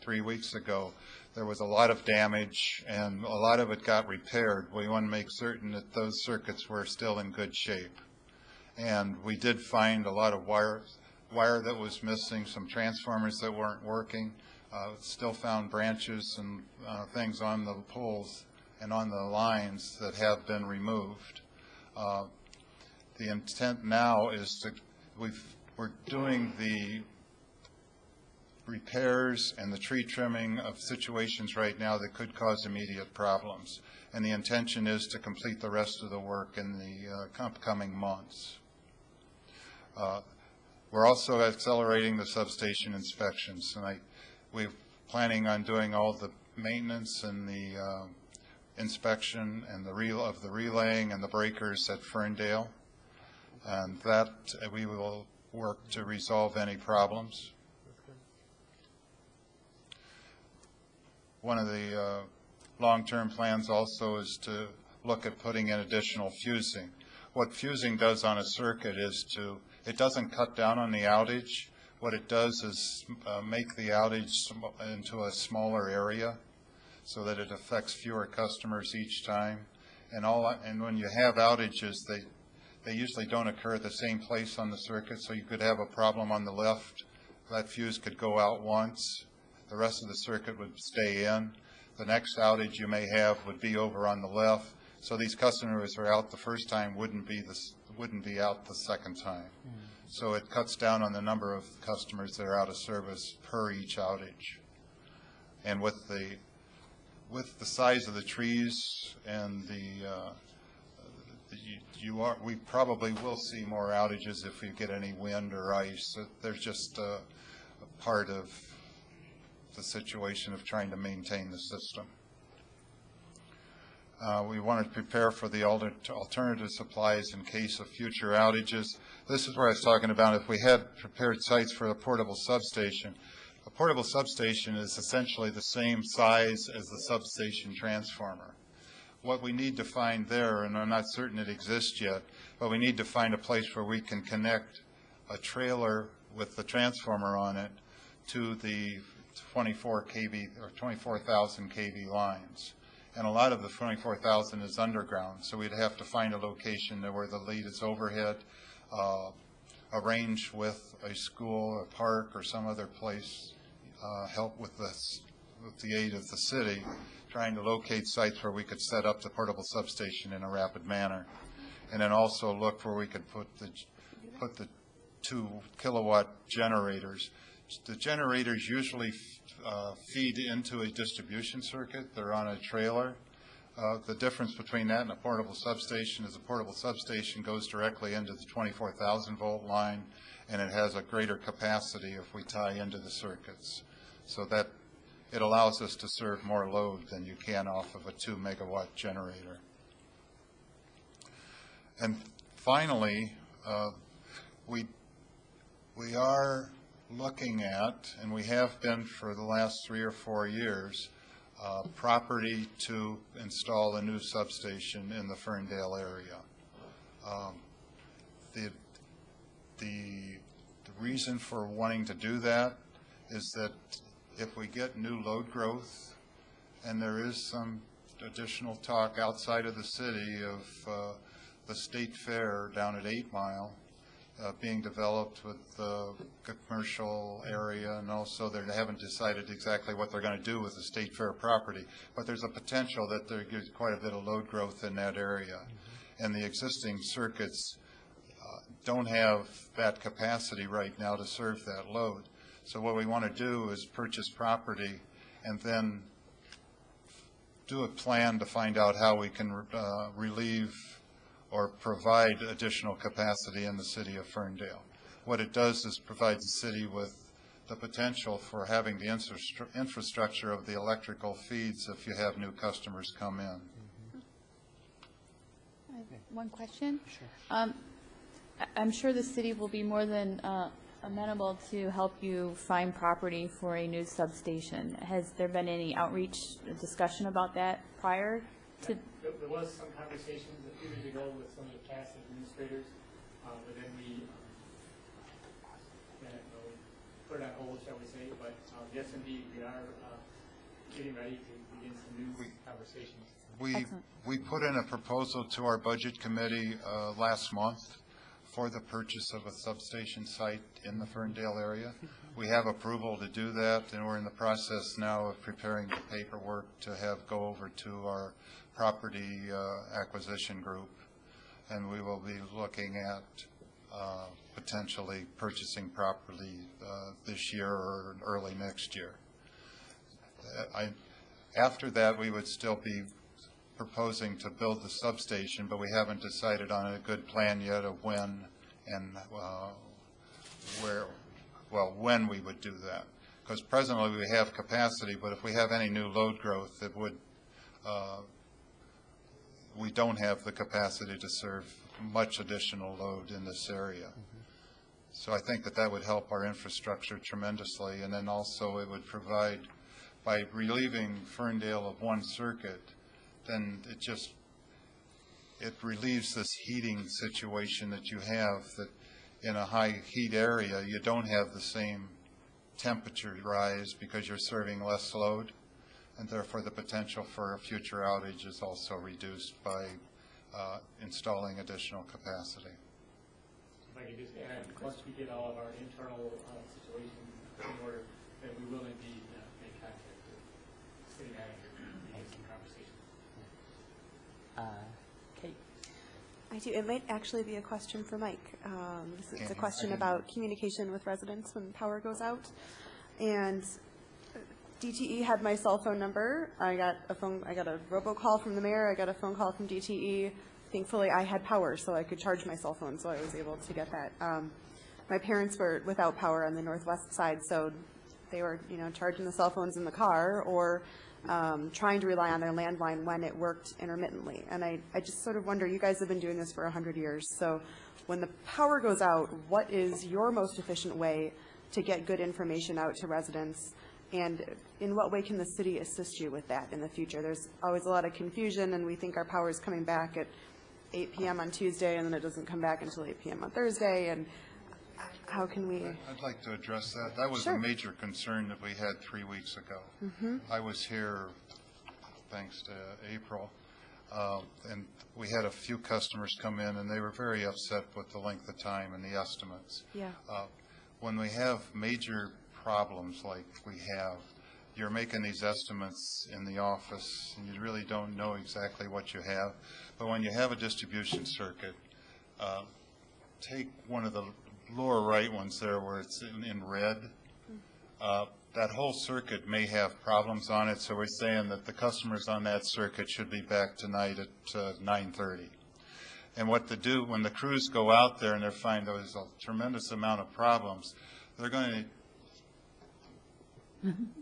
3 weeks ago, there was a lot of damage and a lot of it got repaired. We want to make certain that those circuits were still in good shape. And we did find a lot of wire that was missing, some transformers that weren't working. Still found branches and things on the poles and on the lines that have been removed. The intent now is we're doing the repairs and the tree trimming of situations right now that could cause immediate problems. And the intention is to complete the rest of the work in the upcoming months. We're also accelerating the substation inspections. And we're planning on doing all the maintenance and the inspection and the relaying and the breakers at Ferndale. And that we will work to resolve any problems. One of the long-term plans also is to look at putting in additional fusing. What fusing does on a circuit is it doesn't cut down on the outage. What it does is make the outage into a smaller area so that it affects fewer customers each time. And when you have outages, they usually don't occur at the same place on the circuit, so you could have a problem on the left. That fuse could go out once. The rest of the circuit would stay in. The next outage you may have would be over on the left. So these customers who are out the first time wouldn't be out the second time. So it cuts down on the number of customers that are out of service per each outage. And with the size of the trees and we probably will see more outages if we get any wind or ice. There's just a part of the situation of trying to maintain the system. We want to prepare for the alternative supplies in case of future outages. This is where I was talking about if we had prepared sites for a portable substation. A portable substation is essentially the same size as the substation transformer. What we need to find there, and I'm not certain it exists yet, but we need to find a place where we can connect a trailer with the transformer on it to the 24 kV or 24,000 kV lines. And a lot of the 24,000 is underground, so we'd have to find a location there where the lead is overhead, arrange with a school, a park, or some other place, help with this, with the aid of the city, trying to locate sites where we could set up the portable substation in a rapid manner. And then also look where we could put the 2 kilowatt generators. The generators usually feed into a distribution circuit. They're on a trailer. The difference between that and a portable substation is a portable substation goes directly into the 24,000 volt line, and it has a greater capacity if we tie into the circuits. So that it allows us to serve more load than you can off of a 2 megawatt generator. And finally, we are looking at, and we have been for the last 3 or 4 years, property to install a new substation in the Ferndale area. The reason for wanting to do that is that if we get new load growth, and there is some additional talk outside of the city of the State Fair down at 8 Mile being developed with the commercial area, and also they haven't decided exactly what they're going to do with the State Fair property, but there's a potential that there gives quite a bit of load growth in that area. And the existing circuits don't have that capacity right now to serve that load. So what we want to do is purchase property and then do a plan to find out how we can relieve or provide additional capacity in the city of Ferndale. What it does is provide the city with the potential for having the infrastructure of the electrical feeds if you have new customers come in. I have one question. Sure. I'm sure the city will be more than amenable to help you find property for a new substation. Has there been any outreach discussion about that prior to? There was some conversations a few years ago with some of the past administrators, but then we put it on hold, shall we say. But yes, indeed, we are getting ready to begin some new conversations. We put in a proposal to our budget committee last month for the purchase of a substation site in the Ferndale area. We have approval to do that, and we're in the process now of preparing the paperwork to have go over to our property acquisition group, and we will be looking at potentially purchasing property this year or early next year. After that, we would still be proposing to build the substation, but we haven't decided on a good plan yet of when and when we would do that. Because presently we have capacity, but if we have any new load growth, it would we don't have the capacity to serve much additional load in this area. So I think that that would help our infrastructure tremendously, and then also it would provide, by relieving Ferndale of one circuit, then it relieves this heating situation that you have, that in a high heat area you don't have the same temperature rise because you're serving less load. and therefore the potential for a future outage is also reduced by installing additional capacity. If I could just add, once we get all of our internal situations in order, then we will indeed make contact with the city manager and have some conversation. Kate? I do. It might actually be a question for Mike. It's a question about communication with residents when power goes out. And DTE had my cell phone number. I got a robocall from the mayor. I got a phone call from DTE. Thankfully, I had power, so I could charge my cell phone, so I was able to get that. My parents were without power on the northwest side, so they were, charging the cell phones in the car or trying to rely on their landline when it worked intermittently. And I just sort of wonder, you guys have been doing this for 100 years, so when the power goes out, what is your most efficient way to get good information out to residents? And in what way can the city assist you with that in the future? There's always a lot of confusion, and we think our power is coming back at 8 p.m. on Tuesday, and then it doesn't come back until 8 p.m. on Thursday, and how can we? I'd like to address that. That was Sure. a major concern that we had 3 weeks ago. I was here thanks to April, and we had a few customers come in, and they were very upset with the length of time and the estimates. Yeah. When we have major problems like we have, you're making these estimates in the office, and you really don't know exactly what you have. But when you have a distribution circuit, take one of the lower right ones there where it's in red. That whole circuit may have problems on it, so we're saying that the customers on that circuit should be back tonight at 9:30. And what to do when the crews go out there and they find there's a tremendous amount of problems, they're going to.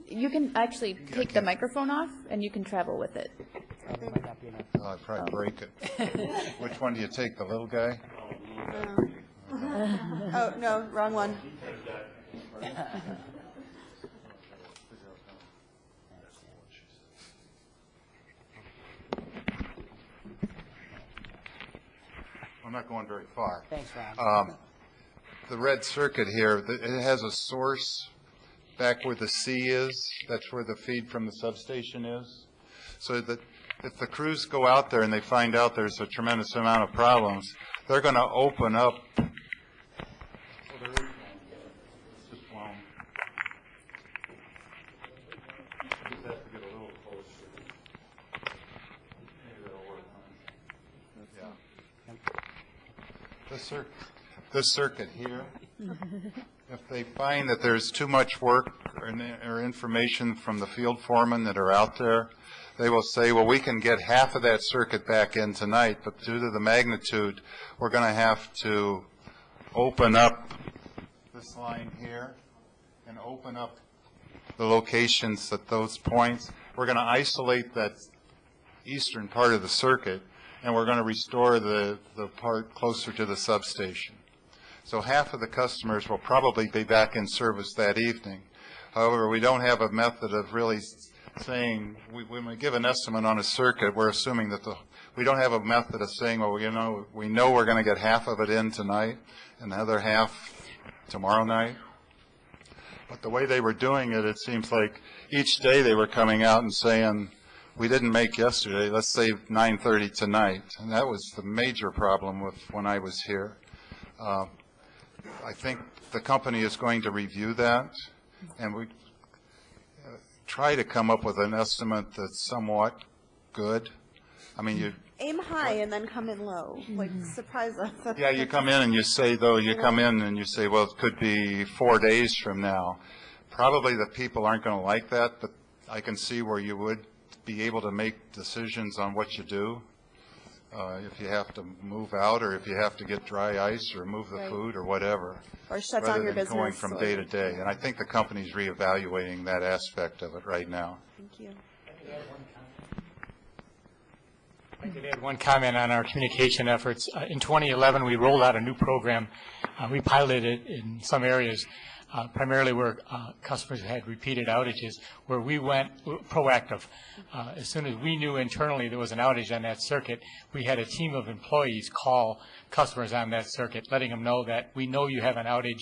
You can actually take the microphone off, and you can travel with it. I'd probably break it. Which one do you take, the little guy? Oh, no, wrong one. I'm not going very far. Thanks, Ron. The red circuit here, it has a source back where the C is. That's where the feed from the substation is. So that if the crews go out there and they find out there's a tremendous amount of problems, they're going to open up. Oh, there is one. It's just blown. I just have to get a little closer. Maybe that'll work. Yeah. This circuit here, if they find that there's too much work or information from the field foremen that are out there, they will say, well, we can get half of that circuit back in tonight, but due to the magnitude, we're going to have to open up this line here and open up the locations at those points. We're going to isolate that eastern part of the circuit, and we're going to restore the part closer to the substation. So half of the customers will probably be back in service that evening. However, we don't have a method of really saying, when we give an estimate on a circuit, we're assuming that we don't have a method of saying, well, we know we're going to get half of it in tonight and the other half tomorrow night. But the way they were doing it, it seems like each day they were coming out and saying, we didn't make yesterday, let's save 9:30 tonight. And that was the major problem with when I was here. I think the company is going to review that, and we try to come up with an estimate that's somewhat good. I mean, you Aim high and then come in low. Like, surprise us. yeah, you come in and you say, though, you come in and you say, well, it could be 4 days from now. Probably the people aren't going to like that, but I can see where you would be able to make decisions on what you do. If you have to move out, or if you have to get dry ice, or move the food, or whatever. Or shut down your rather than business. going from day to day. And I think the company's reevaluating that aspect of it right now. Thank you. I could add one comment on our communication efforts. In 2011, we rolled out a new program. We piloted it in some areas primarily where customers had repeated outages, where we went proactive. As soon as we knew internally there was an outage on that circuit, we had a team of employees call customers on that circuit, letting them know that we know you have an outage,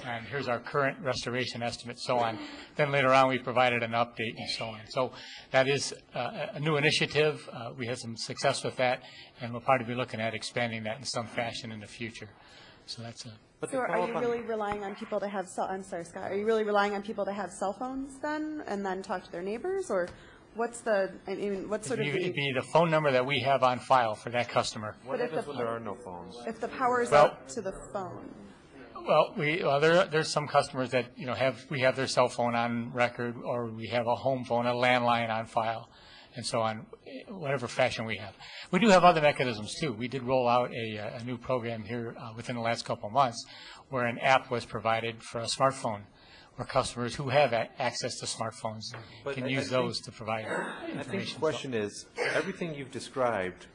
and here's our current restoration estimate, so on. Then later on, we provided an update and so on. So that is a new initiative. We had some success with that, and we'll probably be looking at expanding that in some fashion in the future. So that's a... So are you really relying on people to have I'm sorry, Scott, are you really relying on people to have cell phones then, and then talk to their neighbors, or what's the, I mean, what's sort of It'd be the phone number that we have on file for that customer. What happens when there are no phones? If the power's out to the phone? Well, there's some customers that, you know, we have their cell phone on record, or we have a home phone, a landline on file, and so on, whatever fashion we have. We do have other mechanisms, too. We did roll out a new program here within the last couple of months where an app was provided for a smartphone, where customers who have access to smartphones can use those to provide information. I think the question is, everything you've described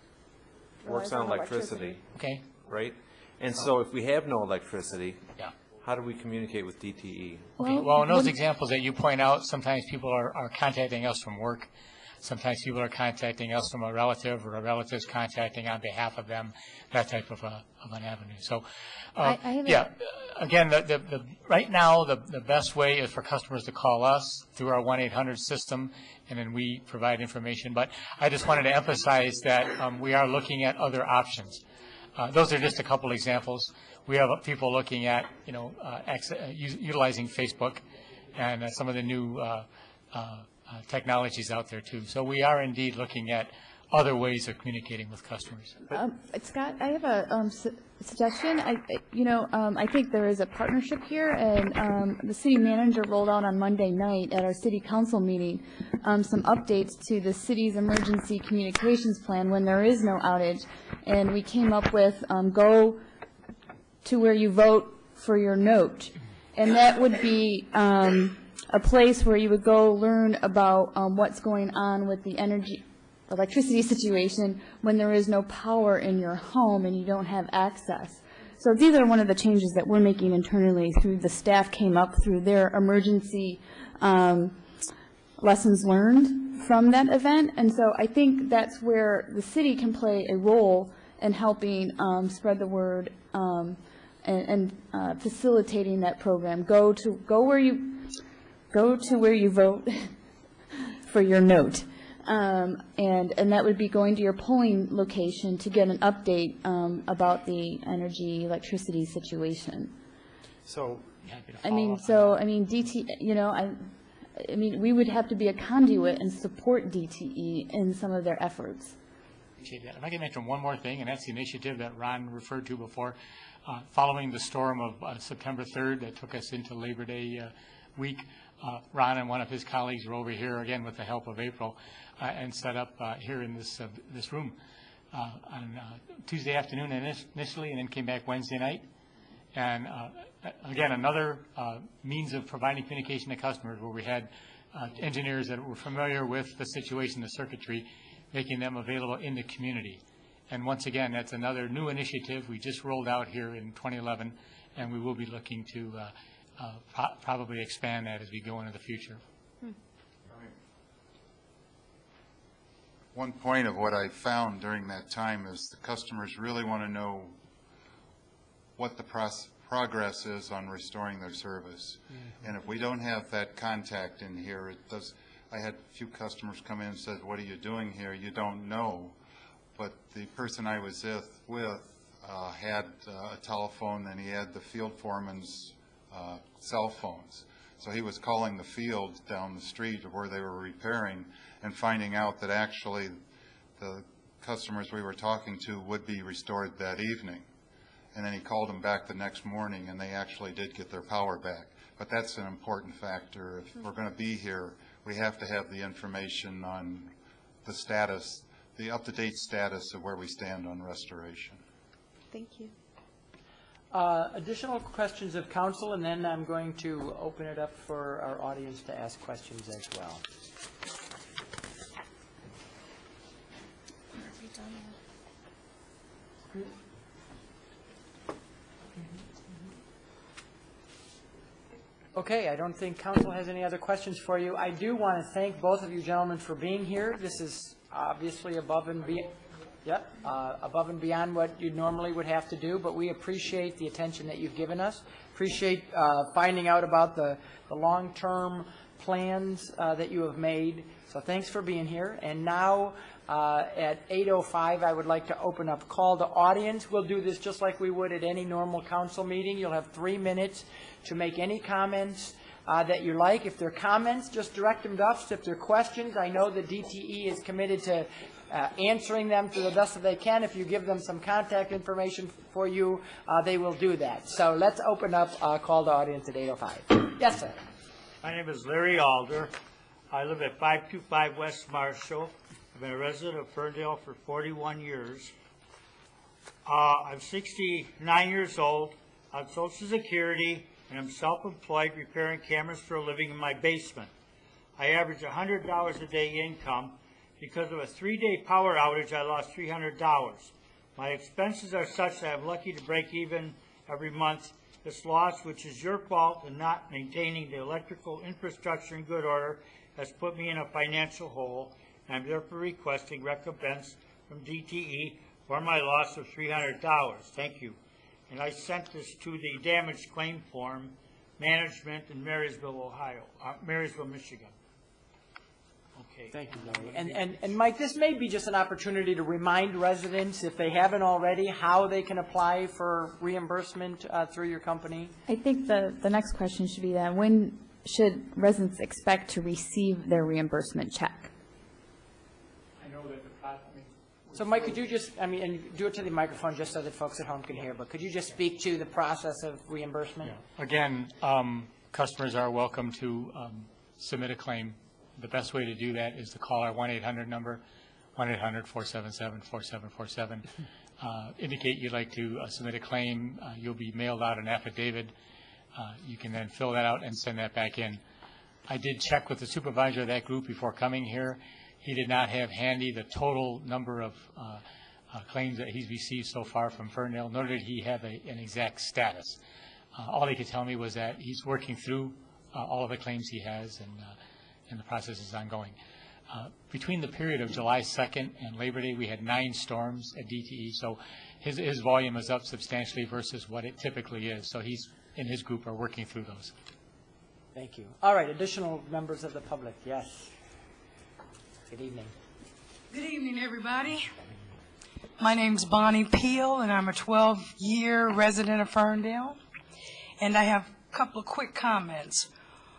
works on electricity, Okay? right? And so if we have no electricity, Yeah. how do we communicate with DTE? Okay. Well, in those examples that you point out, sometimes people are contacting us from work. Sometimes people are contacting us from a relative, or a relative's contacting on behalf of them, that type of an avenue. So, again, right now, the best way is for customers to call us through our 1-800 system, and then we provide information. But I just wanted to emphasize that we are looking at other options. Those are just a couple examples. We have people looking at, you know, utilizing Facebook and some of the new technologies out there too. So we are indeed looking at other ways of communicating with customers. Scott, I have a suggestion. I think there is a partnership here, and the city manager rolled out on Monday night at our city council meeting some updates to the city's emergency communications plan when there is no outage. And we came up with go to where you vote for your note. And that would be a place where you would go learn about what's going on with the electricity situation when there is no power in your home and you don't have access. So these are one of the changes that we're making internally through the staff came up through their emergency lessons learned from that event. And so I think that's where the city can play a role in helping spread the word and facilitating that program. Go to where you vote for your note. And that would be going to your polling location to get an update about the electricity situation. So, DTE, we would have to be a conduit and support DTE in some of their efforts. Appreciate that. If I can mention one more thing, and that's the initiative that Ron referred to before. Following the storm of September 3rd that took us into Labor Day week, Ron and one of his colleagues were over here again with the help of April and set up here in this room on Tuesday afternoon initially, and then came back Wednesday night. And again, another means of providing communication to customers where we had engineers that were familiar with the situation, the circuitry, making them available in the community. And once again, that's another new initiative we just rolled out here in 2011, and we will be looking to probably expand that as we go into the future. One point of what I found during that time is the customers really want to know what the progress is on restoring their service. Mm-hmm. And if we don't have that contact in here, I had a few customers come in and said, "What are you doing here?" You don't know. But the person I was with had a telephone, and he had the field foreman's cell phones. So he was calling the field down the street where they were repairing and finding out that actually the customers we were talking to would be restored that evening. And then he called them back the next morning, and they actually did get their power back. But that's an important factor. If we're going to be here, we have to have the information on the status, the up-to-date status of where we stand on restoration. Thank you. Additional questions of council, and then I'm going to open it up for our audience to ask questions as well. Okay, I don't think council has any other questions for you. I do want to thank both of you gentlemen for being here. This is obviously above and beyond what you normally would have to do, but we appreciate the attention that you've given us. Appreciate finding out about the long-term plans that you have made. So thanks for being here. And now at 8:05, I would like to open up call to audience. We'll do this just like we would at any normal council meeting. You'll have 3 minutes to make any comments that you like. If they're comments, just direct them to us. If they're questions, I know the DTE is committed to answering them to the best that they can. If you give them some contact information for you, they will do that. So let's open up call to audience at 8:05. Yes, sir. My name is Larry Alder. I live at 525 West Marshall. I've been a resident of Ferndale for 41 years. I'm 69 years old, on Social Security, and I'm self-employed repairing cameras for a living in my basement. I average $100 a day income. Because of a 3-day power outage, I lost $300. My expenses are such that I'm lucky to break even every month. This loss, which is your fault in not maintaining the electrical infrastructure in good order, has put me in a financial hole, and I'm therefore requesting recompense from DTE for my loss of $300. Thank you. And I sent this to the damage claim form, management in Marysville, Michigan. Okay. Thank you, Larry. And Mike, this may be just an opportunity to remind residents, if they haven't already, how they can apply for reimbursement through your company. I think the next question should be that when should residents expect to receive their reimbursement check? I know that the process. So Mike, could you just, and do it to the microphone just so that folks at home can hear, but could you just speak to the process of reimbursement? Yeah. Again, customers are welcome to submit a claim. The best way to do that is to call our 1-800 number, 1-800-477-4747. Indicate you'd like to submit a claim. You'll be mailed out an affidavit. You can then fill that out and send that back in. I did check with the supervisor of that group before coming here. He did not have handy the total number of claims that he's received so far from Ferndale, nor did he have an exact status. All he could tell me was that he's working through all of the claims he has, and the process is ongoing. Between the period of July 2nd and Labor Day, we had 9 storms at DTE, so his volume is up substantially versus what it typically is. So he's and his group are working through those. Thank you. All right, additional members of the public, yes. Good evening. Good evening, everybody. My name's Bonnie Peel, and I'm a 12-year resident of Ferndale. And I have a couple of quick comments.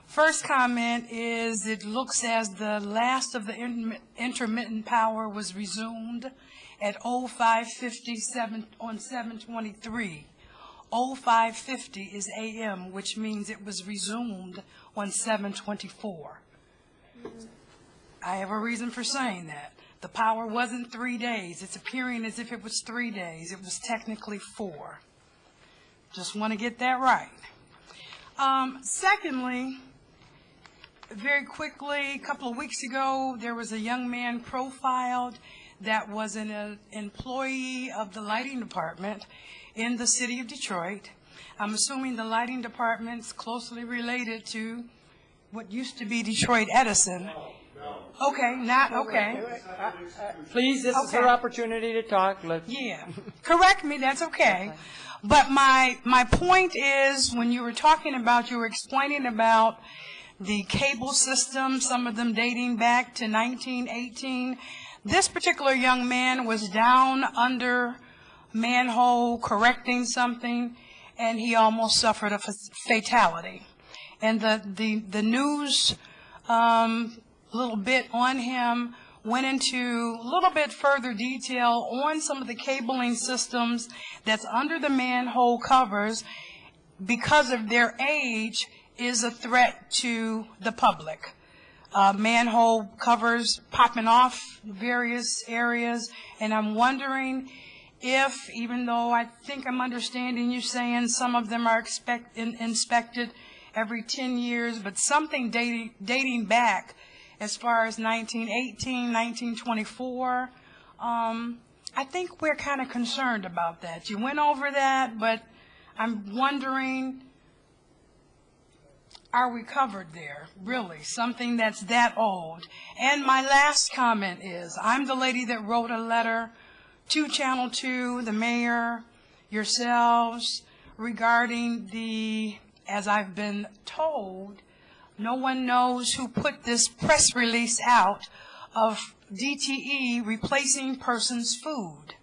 First comment is it looks as the last of the intermittent power was resumed at 05:57 on 7/23. 05:50 is AM, which means it was resumed on 7/24. I have a reason for saying that. The power wasn't 3 days. It's appearing as if it was 3 days. It was technically 4. Just want to get that right. Secondly, very quickly, a couple of weeks ago, there was a young man profiled that was an employee of the lighting department in the city of Detroit. I'm assuming the lighting department's closely related to what used to be Detroit Edison. Okay, not okay. Please, this is her opportunity to talk. Yeah, correct me, that's okay. But my point is, when you were talking about, you were explaining about the cable system, some of them dating back to 1918. This particular young man was down under manhole correcting something, and he almost suffered a fatality. And the news little bit on him went into a little bit further detail on some of the cabling systems that's under the manhole covers, because of their age, is a threat to the public. Manhole covers popping off various areas, and I'm wondering if, even though I think I'm understanding you saying some of them are inspected every 10 years, but something dating back as far as 1918, 1924, I think we're kind of concerned about that. You went over that, but I'm wondering are we covered there? Really, something that's that old. And my last comment is, I'm the lady that wrote a letter to Channel 2, the mayor, yourselves, regarding the, as I've been told, no one knows who put this press release out of DTE replacing persons' food.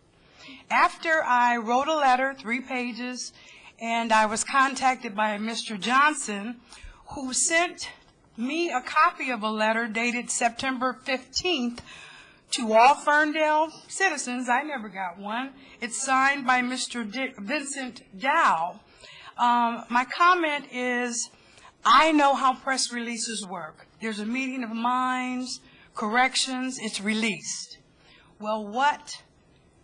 After I wrote a letter, 3 pages, and I was contacted by Mr. Johnson, who sent me a copy of a letter dated September 15th to all Ferndale citizens. I never got one. It's signed by Mr. Vincent Dow. My comment is, I know how press releases work. There's a meeting of minds, corrections, it's released. Well, what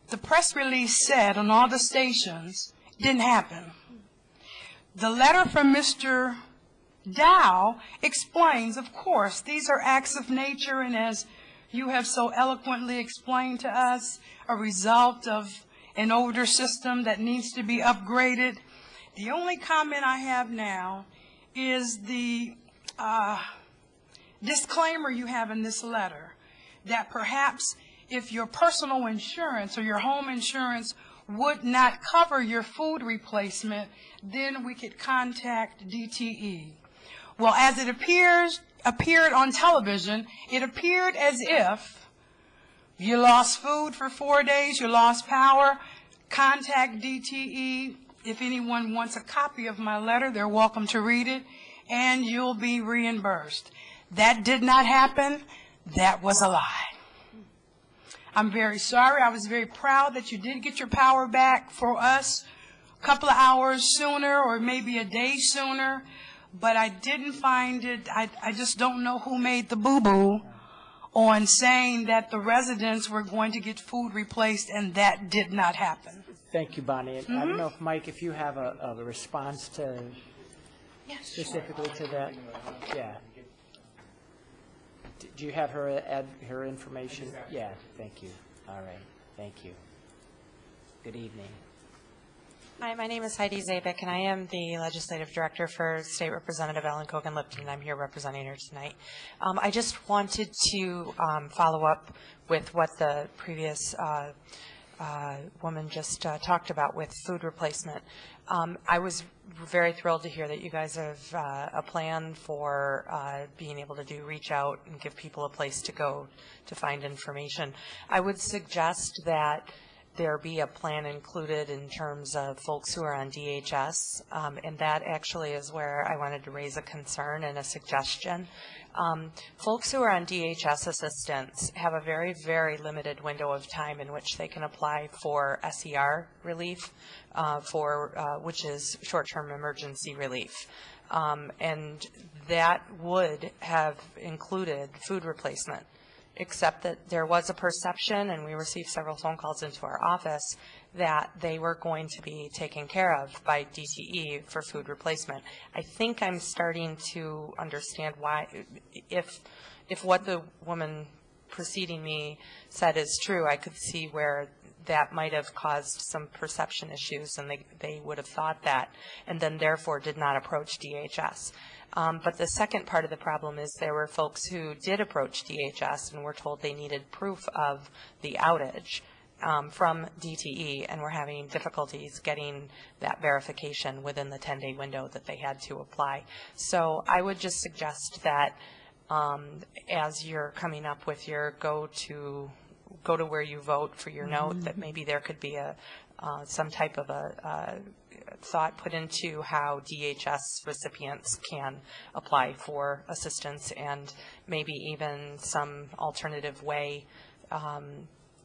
the press release said on all the stations didn't happen. The letter from Mr. Dow explains, of course, these are acts of nature, and as you have so eloquently explained to us, a result of an older system that needs to be upgraded. The only comment I have now is the disclaimer you have in this letter, that perhaps if your personal insurance or your home insurance would not cover your food replacement, then we could contact DTE. Well, as it appeared on television, it appeared as if you lost food for 4 days, you lost power, contact DTE. If anyone wants a copy of my letter, they're welcome to read it, and you'll be reimbursed. That did not happen. That was a lie. I'm very sorry. I was very proud that you did get your power back for us a couple of hours sooner or maybe a day sooner, but I didn't find it. I just don't know who made the boo-boo on saying that the residents were going to get food replaced, and that did not happen. Thank you, Bonnie. I don't know if, Mike, if you have a response to specifically to that. Yeah. Do you have her information? Yeah, thank you. All right, thank you. Good evening. Hi, my name is Heidi Zabik, and I am the Legislative Director for State Representative Ellen Kogan-Lipton. I'm here representing her tonight. I just wanted to follow up with what the previous woman just talked about with food replacement. I was very thrilled to hear that you guys have a plan for being able to do reach out and give people a place to go to find information. I would suggest that there be a plan included in terms of folks who are on DHS, and that actually is where I wanted to raise a concern and a suggestion. Folks who are on DHS assistance have a very, very limited window of time in which they can apply for SER relief, which is short-term emergency relief. And that would have included food replacement, except that there was a perception, and we received several phone calls into our office, that they were going to be taken care of by DTE for food replacement. I think I'm starting to understand why, if what the woman preceding me said is true, I could see where that might have caused some perception issues, and they would have thought that, and then therefore did not approach DHS. But the second part of the problem is there were folks who did approach DHS and were told they needed proof of the outage from DTE, and were having difficulties getting that verification within the 10-day window that they had to apply. So I would just suggest that as you're coming up with your go to where you vote for your note, that maybe there could be some type of a thought put into how DHS recipients can apply for assistance, and maybe even some alternative way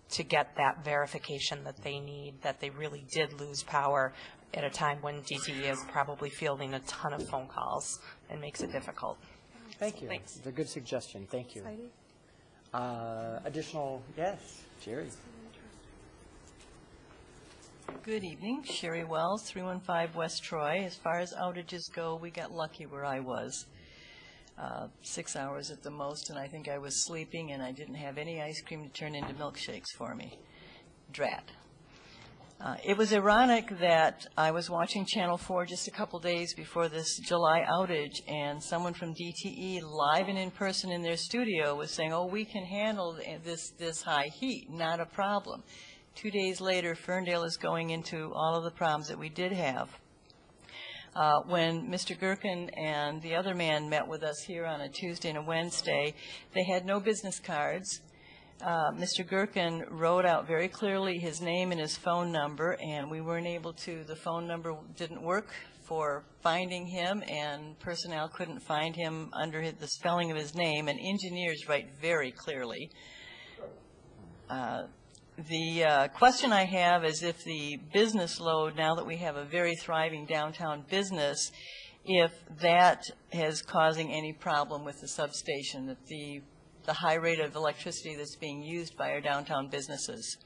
to get that verification that they need, that they really did lose power at a time when DTE is probably fielding a ton of phone calls and makes it difficult. Thank you. Thanks. It's a good suggestion. Thank you. Additional, yes, Jerry. Good evening, Sherry Wells, 315 West Troy. As far as outages go, we got lucky where I was. 6 hours at the most, and I think I was sleeping, and I didn't have any ice cream to turn into milkshakes for me. Drat. It was ironic that I was watching Channel 4 just a couple days before this July outage, and someone from DTE, live and in person in their studio, was saying, oh, we can handle this high heat, not a problem. 2 days later, Ferndale is going into all of the problems that we did have. When Mr. Gerken and the other man met with us here on a Tuesday and a Wednesday, they had no business cards. Mr. Gerken wrote out very clearly his name and his phone number, and we weren't able to, the phone number didn't work for finding him, and personnel couldn't find him under the spelling of his name, and engineers write very clearly. The question I have is if the business load, now that we have a very thriving downtown business, if that is causing any problem with the substation, that the high rate of electricity that's being used by our downtown businesses.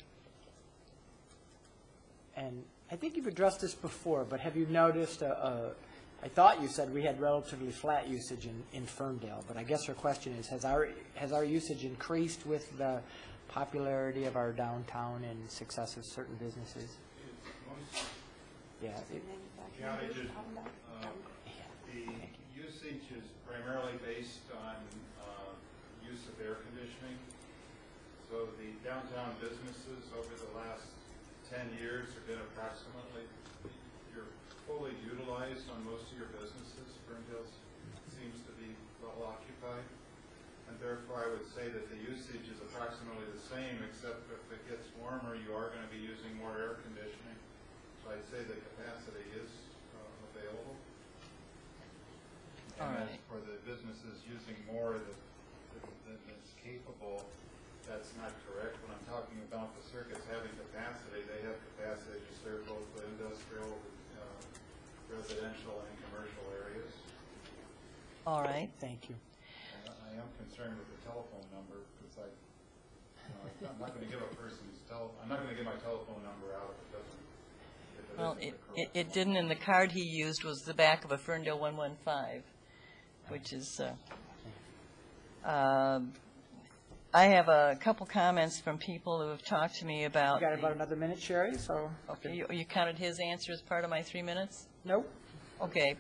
And I think you've addressed this before, but have you noticed, I thought you said we had relatively flat usage in Ferndale, but I guess her question is, has our usage increased with the popularity of our downtown and success of certain businesses? Yeah. The usage is primarily based on use of air conditioning. So the downtown businesses over the last 10 years have been approximately, you're fully utilized on most of your businesses. Ferndale seems to be well occupied. And therefore I would say that the usage is approximately the same, except if it gets warmer, you are going to be using more air conditioning. So I'd say the capacity is available. And as for the businesses using more than is capable, that's not correct. When I'm talking about the circuits having capacity, they have capacity to serve both the industrial, residential, and commercial areas. All right. Thank you. I am concerned with the telephone number because I'm not going to give a person's I'm not going to give my telephone number out if it doesn't. Well, it didn't, and the card he used was the back of a Ferndale 115, which is. I have a couple comments from people who have talked to me about. You got about another minute, Sherry. So. Okay, you counted his answer as part of my 3 minutes? Nope. Okay.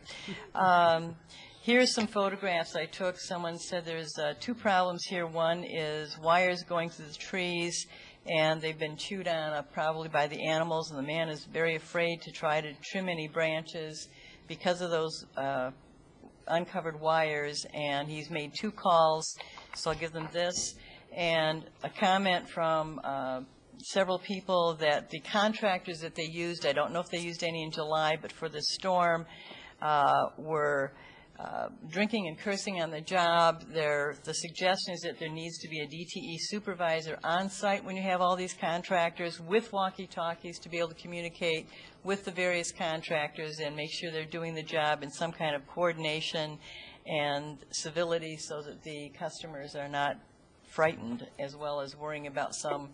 Here's some photographs I took. Someone said there's two problems here. One is wires going through the trees, and they've been chewed on probably by the animals, and the man is very afraid to try to trim any branches because of those uncovered wires, and he's made 2 calls, so I'll give them this. And a comment from several people that the contractors that they used, I don't know if they used any in July, but for the storm, were drinking and cursing on the job. The suggestion is that there needs to be a DTE supervisor on site when you have all these contractors with walkie-talkies to be able to communicate with the various contractors and make sure they're doing the job in some kind of coordination and civility so that the customers are not frightened, as well as worrying about some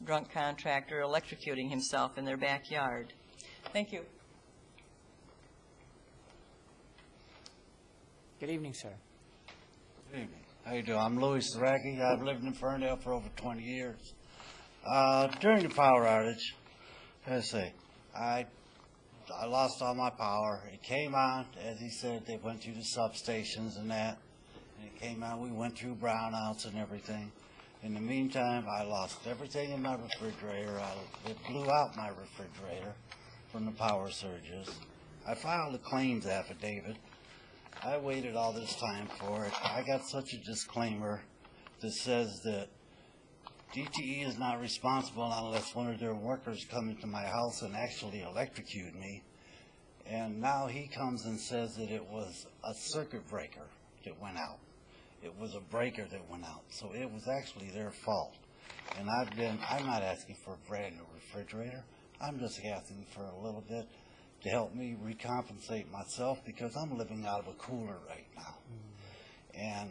drunk contractor electrocuting himself in their backyard. Thank you. Good evening, sir. Good evening. How you doing? I'm Louis Saraki. I've lived in Ferndale for over 20 years. During the power outage, let's see, I lost all my power. It came on, as he said, they went through the substations and that. And it came out, we went through brownouts and everything. In the meantime, I lost everything in my refrigerator. It blew out my refrigerator from the power surges. I filed a claims affidavit. I waited all this time for it. I got such a disclaimer that says that DTE is not responsible unless one of their workers come into my house and actually electrocute me. And now he comes and says that it was a circuit breaker that went out. It was a breaker that went out. So it was actually their fault. And I'm not asking for a brand new refrigerator. I'm just asking for a little bit to help me recompensate myself because I'm living out of a cooler right now. And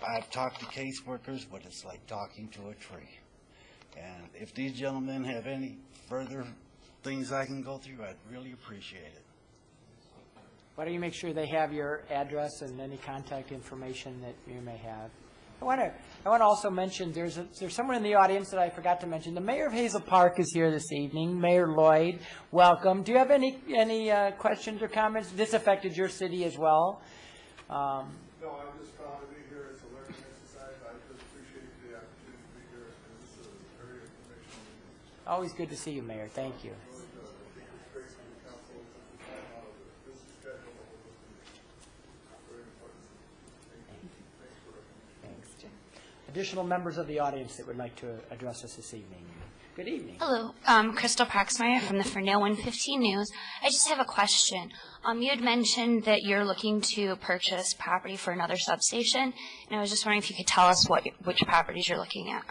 I've talked to caseworkers, but it's like talking to a tree. And if these gentlemen have any further things I can go through, I'd really appreciate it. Why don't you make sure they have your address and any contact information that you may have? I want to also mention, there's someone in the audience that I forgot to mention. The mayor of Hazel Park is here this evening. Mayor Lloyd, welcome. Do you have any questions or comments? This affected your city as well. No, I'm just proud to be here. It's a learning exercise. I just appreciate the opportunity to be here, and this is very informational. Always good to see you, Mayor. Thank you. Additional members of the audience that would like to address us this evening. Good evening. Hello, Crystal Proxmeyer from the Ferndale 115 News. I just have a question. You had mentioned that you're looking to purchase property for another substation, and I was just wondering if you could tell us which properties you're looking at.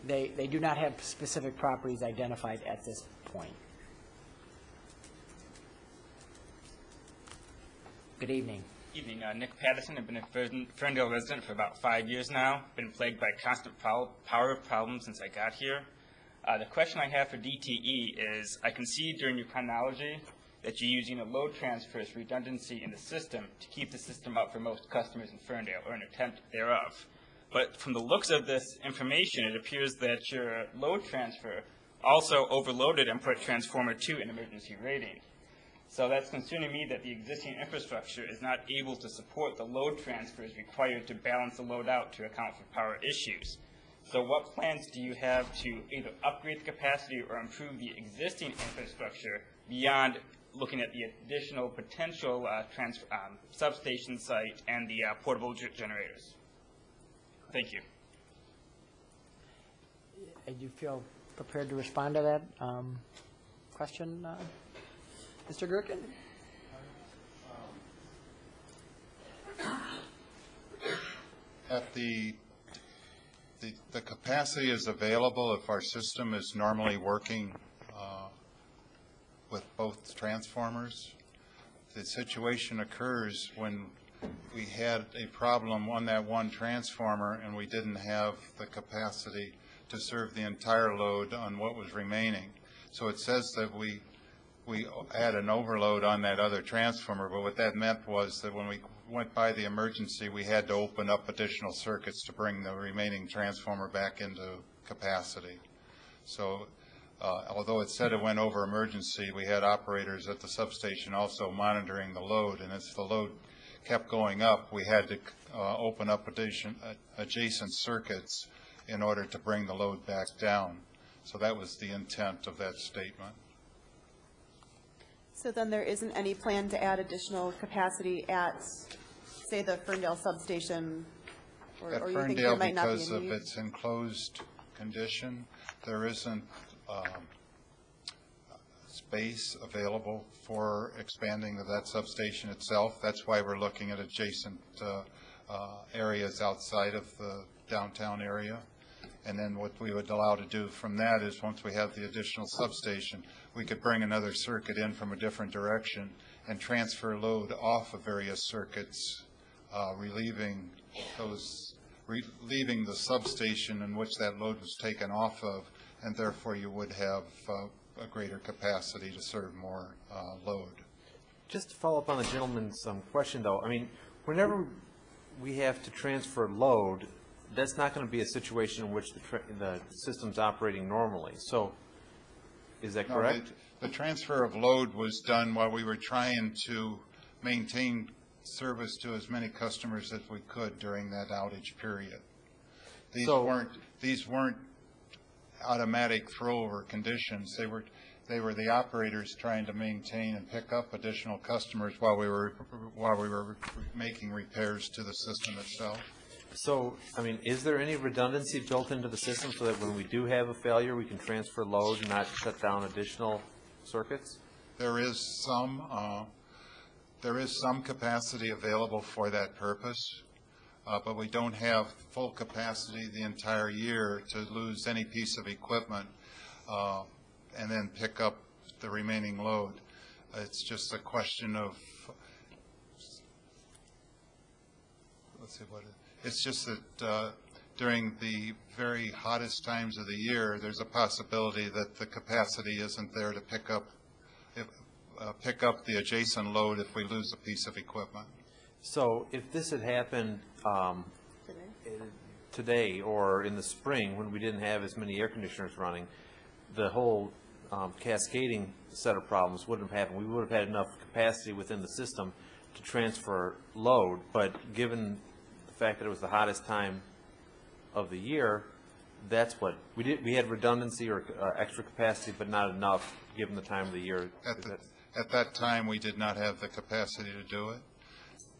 They do not have specific properties identified at this point. Good evening. Evening. Nick Patterson. I've been a Ferndale resident for about 5 years now. Been plagued by constant power problems since I got here. The question I have for DTE is, I can see during your chronology that you're using a load transfer as redundancy in the system to keep the system up for most customers in Ferndale, or an attempt thereof. But from the looks of this information, it appears that your load transfer also overloaded and put Transformer 2 in emergency rating. So that's concerning me that the existing infrastructure is not able to support the load transfers required to balance the load out to account for power issues. So what plans do you have to either upgrade the capacity or improve the existing infrastructure beyond looking at the additional potential substation site and the portable generators? Thank you. Do you feel prepared to respond to that question, Mr. Gerken? At the capacity is available if our system is normally working with both transformers. The situation occurs when we had a problem on that one transformer and we didn't have the capacity to serve the entire load on what was remaining. So it says that we had an overload on that other transformer, but what that meant was that when we went by the emergency, we had to open up additional circuits to bring the remaining transformer back into capacity. So although it said it went over emergency, we had operators at the substation also monitoring the load, and as the load kept going up, we had to open up adjacent circuits in order to bring the load back down. So that was the intent of that statement. So then there isn't any plan to add additional capacity at, say, the Ferndale substation? At Ferndale, because of its enclosed condition, there isn't space available for expanding that substation itself. That's why we're looking at adjacent areas outside of the downtown area. And then what we would allow to do from that is once we have the additional substation, we could bring another circuit in from a different direction and transfer load off of various circuits, relieving the substation in which that load was taken off of, and therefore you would have a greater capacity to serve more load. Just to follow up on the gentleman's question, though, I mean, whenever we have to transfer load, that's not going to be a situation in which the system's operating normally. So, is that correct? No, the transfer of load was done while we were trying to maintain service to as many customers as we could during that outage period. These weren't automatic throwover conditions. They were the operators trying to maintain and pick up additional customers while we were making repairs to the system itself. So, I mean, is there any redundancy built into the system so that when we do have a failure, we can transfer load and not shut down additional circuits? There is some capacity available for that purpose, but we don't have full capacity the entire year to lose any piece of equipment and then pick up the remaining load. It's just a question of, it's just that during the very hottest times of the year, there's a possibility that the capacity isn't there to pick up pick up the adjacent load if we lose a piece of equipment. So if this had happened today or in the spring when we didn't have as many air conditioners running, the whole cascading set of problems wouldn't have happened. We would have had enough capacity within the system to transfer load, but given the fact that it was the hottest time of the year, that's what we did. We had redundancy or extra capacity, but not enough given the time of the year. At that time, we did not have the capacity to do it.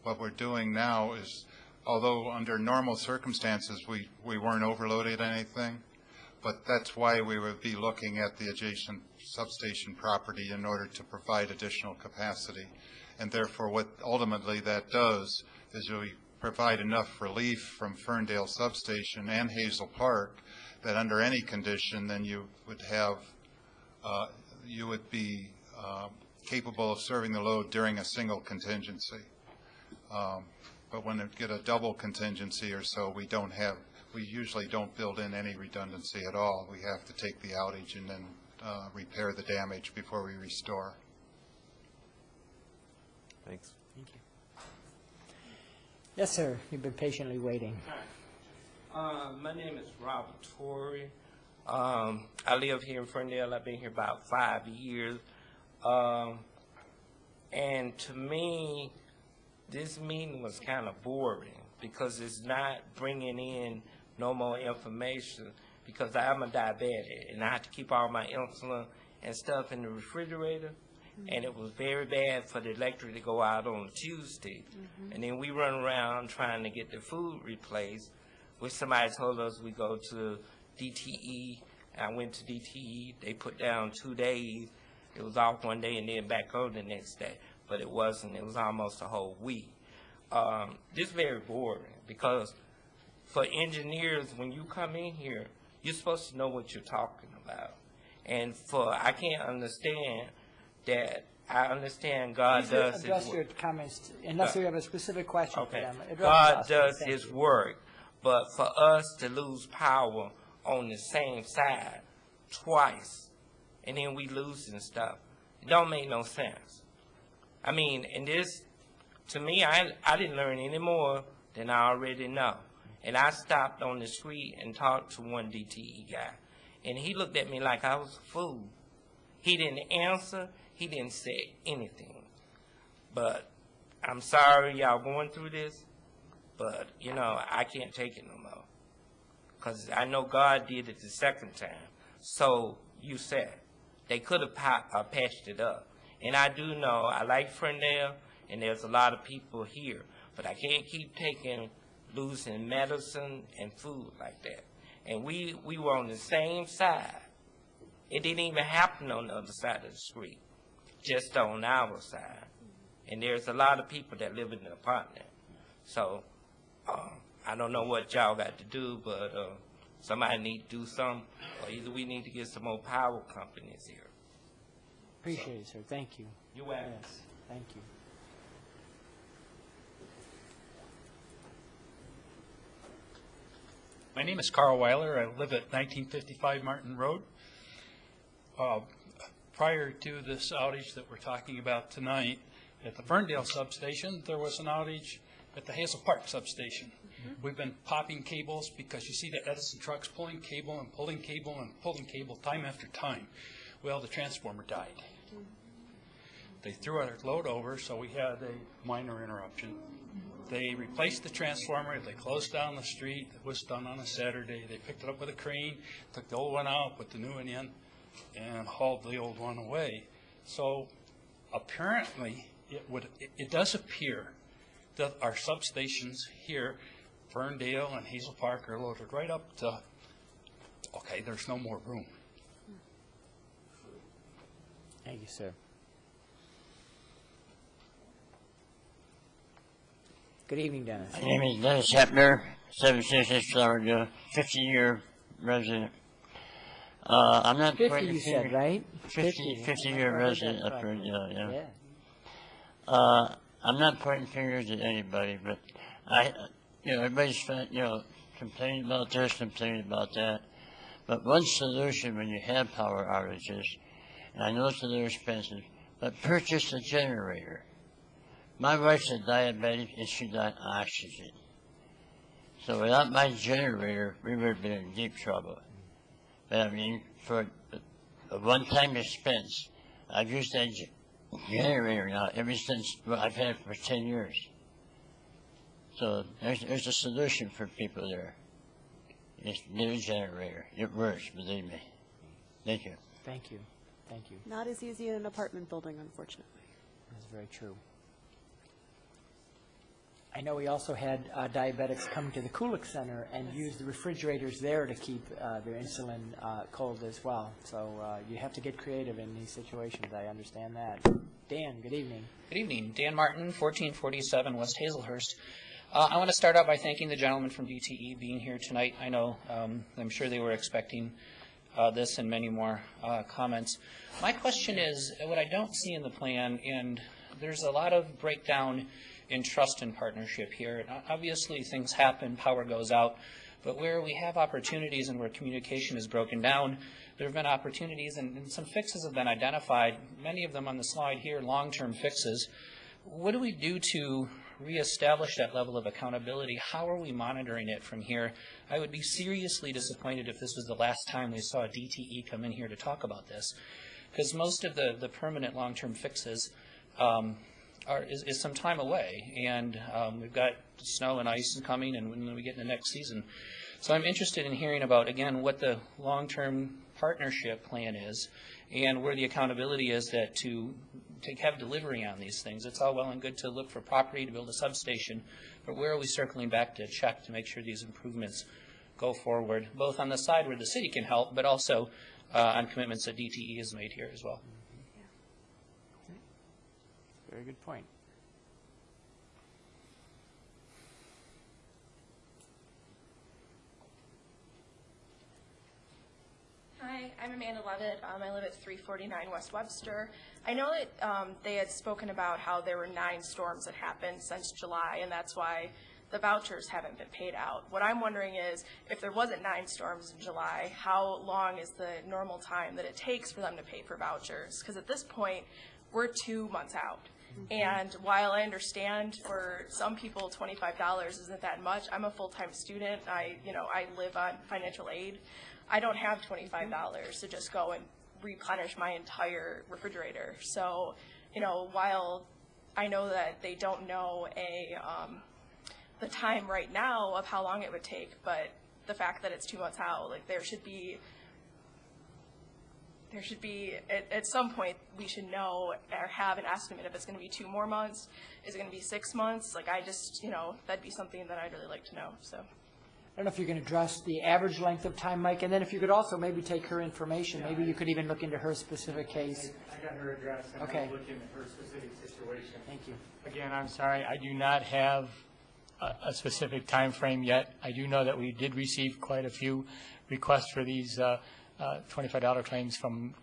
What we're doing now is, although under normal circumstances we weren't overloaded anything, but that's why we would be looking at the adjacent substation property in order to provide additional capacity. And therefore, what ultimately that does is we provide enough relief from Ferndale Substation and Hazel Park that under any condition, then you would have, you would be capable of serving the load during a single contingency. But when you get a double contingency or so, we usually don't build in any redundancy at all. We have to take the outage and then repair the damage before we restore. Thanks. Thank you. Yes, sir. You've been patiently waiting. My name is Robert Torrey. I live here in Ferndale. I've been here about 5 years. And to me, this meeting was kind of boring because it's not bringing in no more information, because I'm a diabetic and I have to keep all my insulin and stuff in the refrigerator. And it was very bad for the electric to go out on Tuesday. And then we run around trying to get the food replaced, which somebody told us we go to DTE. I went to DTE. They put down 2 days. It was off one day and then back on the next day. But it wasn't. It was almost a whole week. This is very boring because for engineers, when you come in here, you're supposed to know what you're talking about. And I can't understand that. I understand God does His address work. your comments, unless you have a specific question for them. Address God us. does Thank His you. work, but for us to lose power on the same side twice, and then we losing stuff, it don't make no sense. I mean, and this, to me, I didn't learn any more than I already know. And I stopped on the street and talked to one DTE guy, and he looked at me like I was a fool. He didn't answer. He didn't say anything. But I'm sorry y'all going through this, but, you know, I can't take it no more. Because I know God did it the second time. So you said they could have patched it up. And I do know I like Ferndale, and there's a lot of people here. But I can't keep losing medicine and food like that. And we were on the same side. It didn't even happen on the other side of the street, just on our side. And there's a lot of people that live in the apartment. So I don't know what y'all got to do, but somebody need to do something, or either we need to get some more power companies here. Appreciate it, sir. Thank you. You're welcome. Yes, thank you. My name is Carl Weiler. I live at 1955 Martin Road. Prior to this outage that we're talking about tonight, at the Ferndale substation, there was an outage at the Hazel Park substation. We've been popping cables because you see the Edison trucks pulling cable and pulling cable and pulling cable time after time. Well, the transformer died. They threw our load over, so we had a minor interruption. They replaced the transformer. They closed down the street. It was done on a Saturday. They picked it up with a crane, took the old one out, put the new one in, and hauled the old one away. So apparently, it does appear that our substations here, Ferndale and Hazel Park, are loaded right up to, okay, there's no more room. Thank you, sir. Good evening, Dennis. My name is Dennis Hepner, 766 Florida, 50-year resident. I'm not 50 pointing you fingers. said, right? 50-year resident up here, yeah. I'm not pointing fingers at anybody, but everybody's, complaining about this, complaining about that. But one solution when you have power outages, and I know it's a little expensive, but purchase a generator. My wife's a diabetic and she's on oxygen. So without my generator, we would have been in deep trouble. But I mean, for a one-time expense, I've used that generator now ever since, well, I've had it for 10 years. So there's a solution for people there. Just get a generator. It works, believe me. Thank you. Thank you. Thank you. Not as easy in an apartment building, unfortunately. That's very true. I know we also had diabetics come to the Kulik Center and use the refrigerators there to keep their insulin cold as well. So you have to get creative in these situations. I understand that. Dan, good evening. Good evening. Dan Martin, 1447 West Hazelhurst. I want to start out by thanking the gentleman from DTE being here tonight. I know, I'm sure they were expecting this and many more comments. My question is, what I don't see in the plan, and there's a lot of breakdown in trust and partnership here. And obviously things happen, power goes out, but where we have opportunities and where communication is broken down, there have been opportunities and some fixes have been identified, many of them on the slide here, long-term fixes. What do we do to reestablish that level of accountability? How are we monitoring it from here? I would be seriously disappointed if this was the last time we saw a DTE come in here to talk about this, because most of the permanent long-term fixes is some time away, and we've got snow and ice coming, and when we get in the next season. So I'm interested in hearing about, again, what the long-term partnership plan is, and where the accountability is that to have delivery on these things. It's all well and good to look for property to build a substation, but where are we circling back to check to make sure these improvements go forward, both on the side where the city can help, but also on commitments that DTE has made here as well. Very good point. Hi, I'm Amanda Levitt. I live at 349 West Webster. I know that they had spoken about how there were 9 storms that happened since July, and that's why the vouchers haven't been paid out. What I'm wondering is, if there wasn't 9 storms in July, how long is the normal time that it takes for them to pay for vouchers? Because at this point, we're 2 months out. And while I understand for some people $25 isn't that much, I'm a full-time student. I live on financial aid. I don't have $25 to just go and replenish my entire refrigerator. So, while I know that they don't know the time right now of how long it would take, but the fact that it's 2 months out, like there should be at some point we should know or have an estimate if it's going to be 2 more months, is it going to be 6 months? Like I just, that'd be something that I'd really like to know. So. I don't know if you can address the average length of time, Mike, and then if you could also maybe take her information. Maybe you could even look into her specific case. I got her address, and okay. I'll look into her specific situation. Thank you. Again, I'm sorry, I do not have a specific time frame yet. I do know that we did receive quite a few requests for these $25 claims from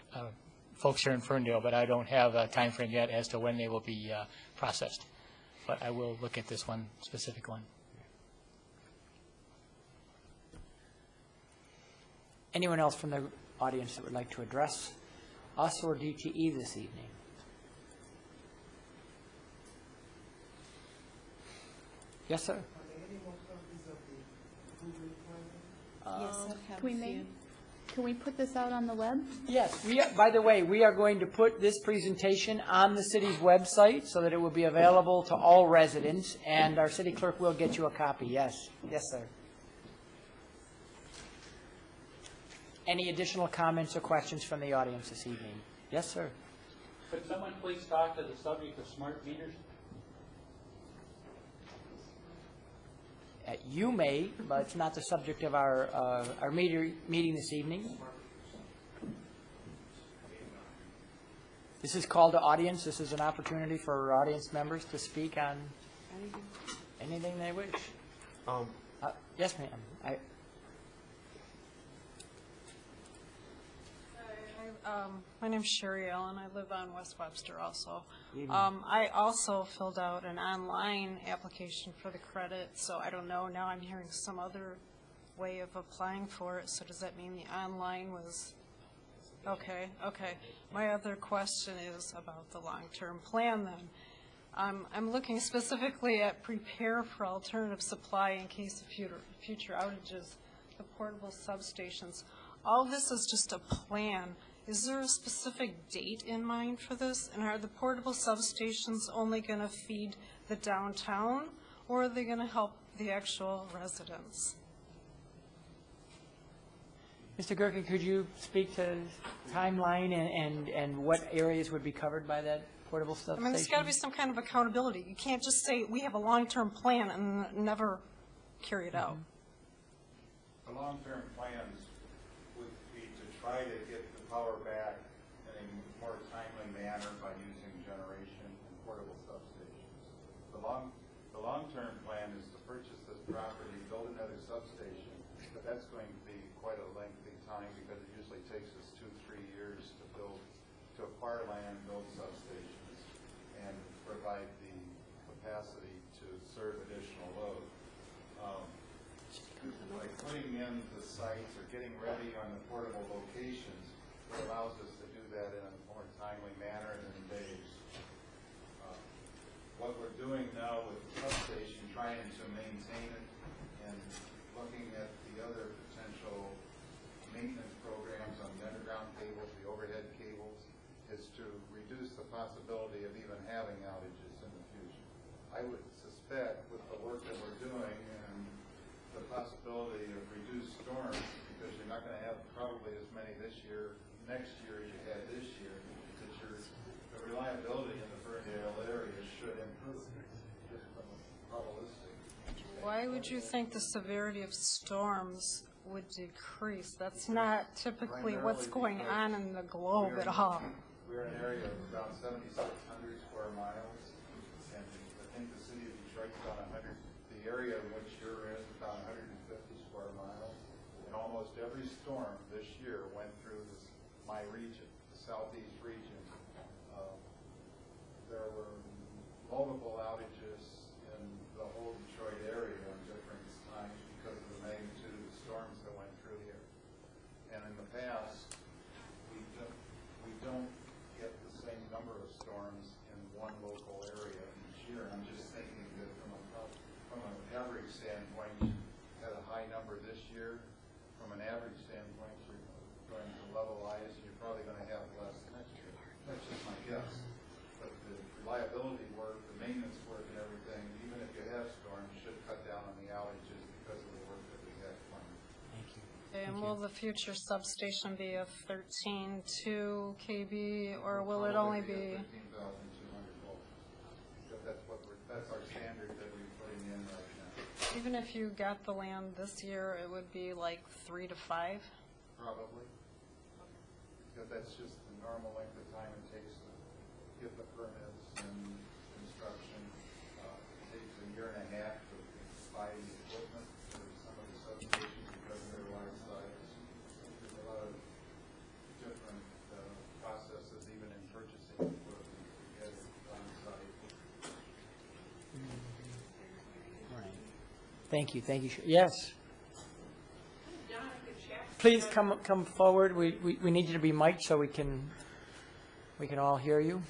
folks here in Ferndale, but I don't have a time frame yet as to when they will be processed. But I will look at this one specific one. Anyone else from the audience that would like to address us or DTE this evening? Yes, sir. Can we put this out on the web? Yes. By the way, we are going to put this presentation on the city's website so that it will be available to all residents, and our city clerk will get you a copy. Yes. Yes, sir. Any additional comments or questions from the audience this evening? Yes, sir. Could someone please talk to the subject of smart meters? You may, but it's not the subject of our meeting this evening. This is called to audience. This is an opportunity for our audience members to speak on anything they wish. Yes, ma'am. My name's Sherry Allen. I live on West Webster also. I also filled out an online application for the credit, so I don't know. Now I'm hearing some other way of applying for it. So does that mean the online was Okay. My other question is about the long-term plan then. I'm looking specifically at prepare for alternative supply in case of future outages, the portable substations. All this is just a plan. Is there a specific date in mind for this? And are the portable substations only going to feed the downtown, or are they going to help the actual residents? Mr. Gerken, could you speak to timeline and what areas would be covered by that portable substation? I mean, there's got to be some kind of accountability. You can't just say, we have a long-term plan and never carry it out. The long-term plans would be to try to get the power back in a more timely manner by using generation and portable substations. The long-term plan is to purchase this property, build another substation, but that's going to be quite a lengthy time because it usually takes us 2-3 years to acquire land, build substations, and provide the capacity to serve additional load. By putting in the sites or getting ready on the portable locations, it allows us to do that in a more timely manner than in days. What we're doing now with the substation, trying to maintain it and looking at the other potential maintenance programs on the underground cables, the overhead cables, is to reduce the possibility of even having outages in the future. I would suspect with the work that we're doing and the possibility of reduced storms, because you're not going to have probably as many next year as you had this year, that the reliability in the Ferndale area should improve, just from a probabilistic. Why would you think the severity of storms would decrease? That's not typically what's going on in the globe at all. We're an area of about 7,600 square miles, and I think the city of Detroit's about 100. The area in which you're in is about 150 square miles, and almost every storm this year went through my region, the southeast region. There were multiple outages in the whole Detroit area at different times because of the magnitude of the storms that went through here. And in the past, we don't get the same number of storms in one local area each year. I'm just thinking that from an average standpoint, you had a high number this year. From an average standpoint, you're going to levelize, and you're probably going to have less next year. That's just my guess. But the reliability work, the maintenance work and everything, even if you have storms, should cut down on the outages because of the work that we have planned. Thank you. And will the future substation be a 13.2 kV, or will it only be? 13,200 volts. That's our standard that we're putting in right now. Even if you got the land this year, it would be like 3 to 5? Probably. Because that's just the normal length of time it takes to get the permits and construction. It takes a year and a half to buy the equipment for some of the substations because of their large size. There's a lot of different processes even in purchasing equipment to get it on site. Thank you. Yes. Please come forward. We need you to be mic'd so we can all hear you.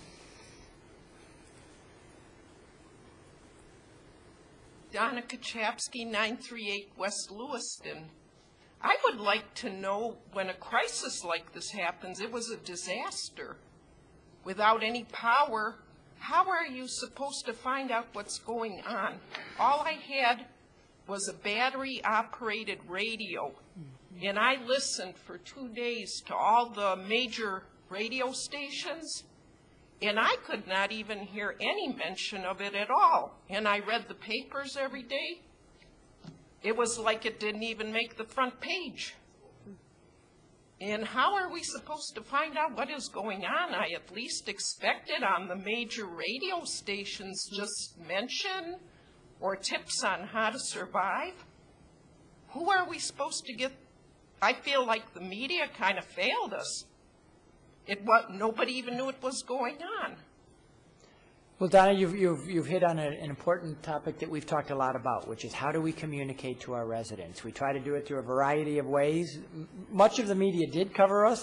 Donna Kachapsky, 938 West Lewiston. I would like to know, when a crisis like this happens, it was a disaster. Without any power, how are you supposed to find out what's going on? All I had was a battery-operated radio, and I listened for 2 days to all the major radio stations, and I could not even hear any mention of it at all. And I read the papers every day. It was like it didn't even make the front page. And how are we supposed to find out what is going on? I at least expected on the major radio stations just mention or tips on how to survive. Who are we supposed to get? I feel like the media kind of failed us. Nobody even knew what was going on. Well, Donna, you've hit on an important topic that we've talked a lot about, which is how do we communicate to our residents? We try to do it through a variety of ways. Much of the media did cover us.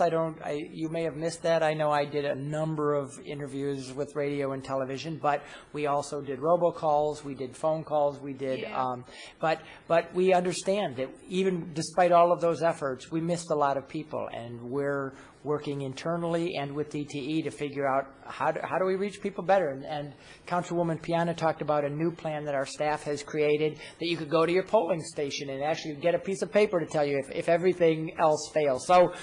You may have missed that. I know I did a number of interviews with radio and television, but we also did robocalls, we did phone calls, we did, but we understand that even despite all of those efforts, we missed a lot of people, and we're working internally and with DTE to figure out how do we reach people better. And Councilwoman Piana talked about a new plan that our staff has created, that you could go to your polling station and actually get a piece of paper to tell you if everything else fails. So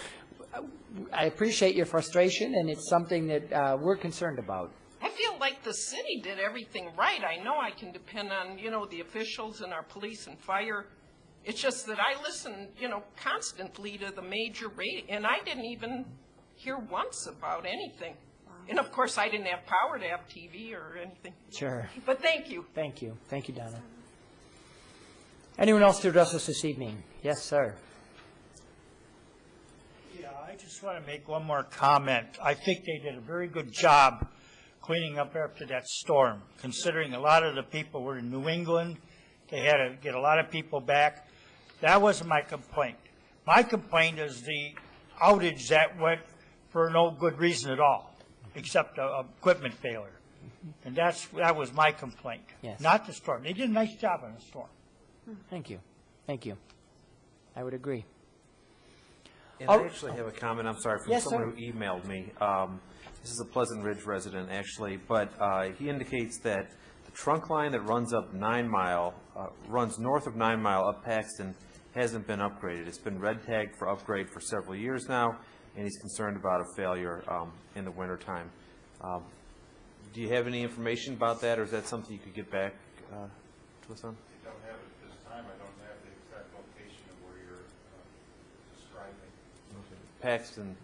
I appreciate your frustration, and it's something that we're concerned about. I feel like the city did everything right. I know I can depend on, the officials and our police and fire. It's just that I listen, constantly to the major radio, and I didn't even hear once about anything. And of course, I didn't have power to have TV or anything. Sure. But thank you. Thank you. Thank you, Donna. Anyone else to address us this evening? Yes, sir. Yeah, I just want to make one more comment. I think they did a very good job cleaning up after that storm, considering a lot of the people were in New England. They had to get a lot of people back. That wasn't my complaint. My complaint is the outage that went for no good reason at all, except a equipment failure. And that was my complaint, not the storm. They did a nice job on the storm. Thank you. Thank you. I would agree. And I actually have a comment, I'm sorry, from Yes, someone sir. who emailed me. This is a Pleasant Ridge resident, actually, but he indicates that the trunk line that runs up 9 Mile, runs north of 9 Mile up Paxton, hasn't been upgraded. It's been red tagged for upgrade for several years now, and he's concerned about a failure in the wintertime. Do you have any information about that, or is that something you could get back to us on? I don't have it at this time. I don't have the exact location of where you're describing. Okay. Paxton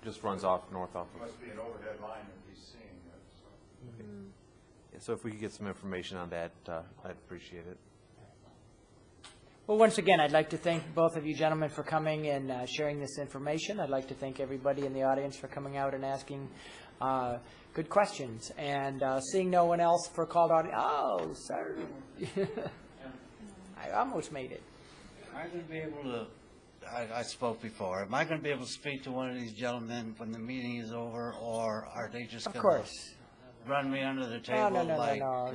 just runs off north off It of. must be an overhead line that he's seeing. So. Yeah, so if we could get some information on that, I'd appreciate it. Well, once again, I'd like to thank both of you gentlemen for coming and sharing this information. I'd like to thank everybody in the audience for coming out and asking good questions. And seeing no one else for called audience. Oh, sir. I almost made it. Am I going to be able to, I spoke before, am I going to be able to speak to one of these gentlemen when the meeting is over, or are they just going to run me under the table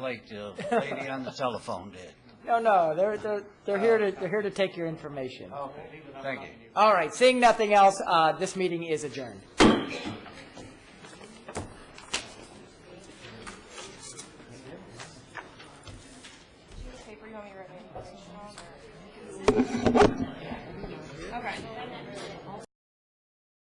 like the lady on the telephone did? No, they're here to take your information. Okay, thank you. All right, seeing nothing else, this meeting is adjourned.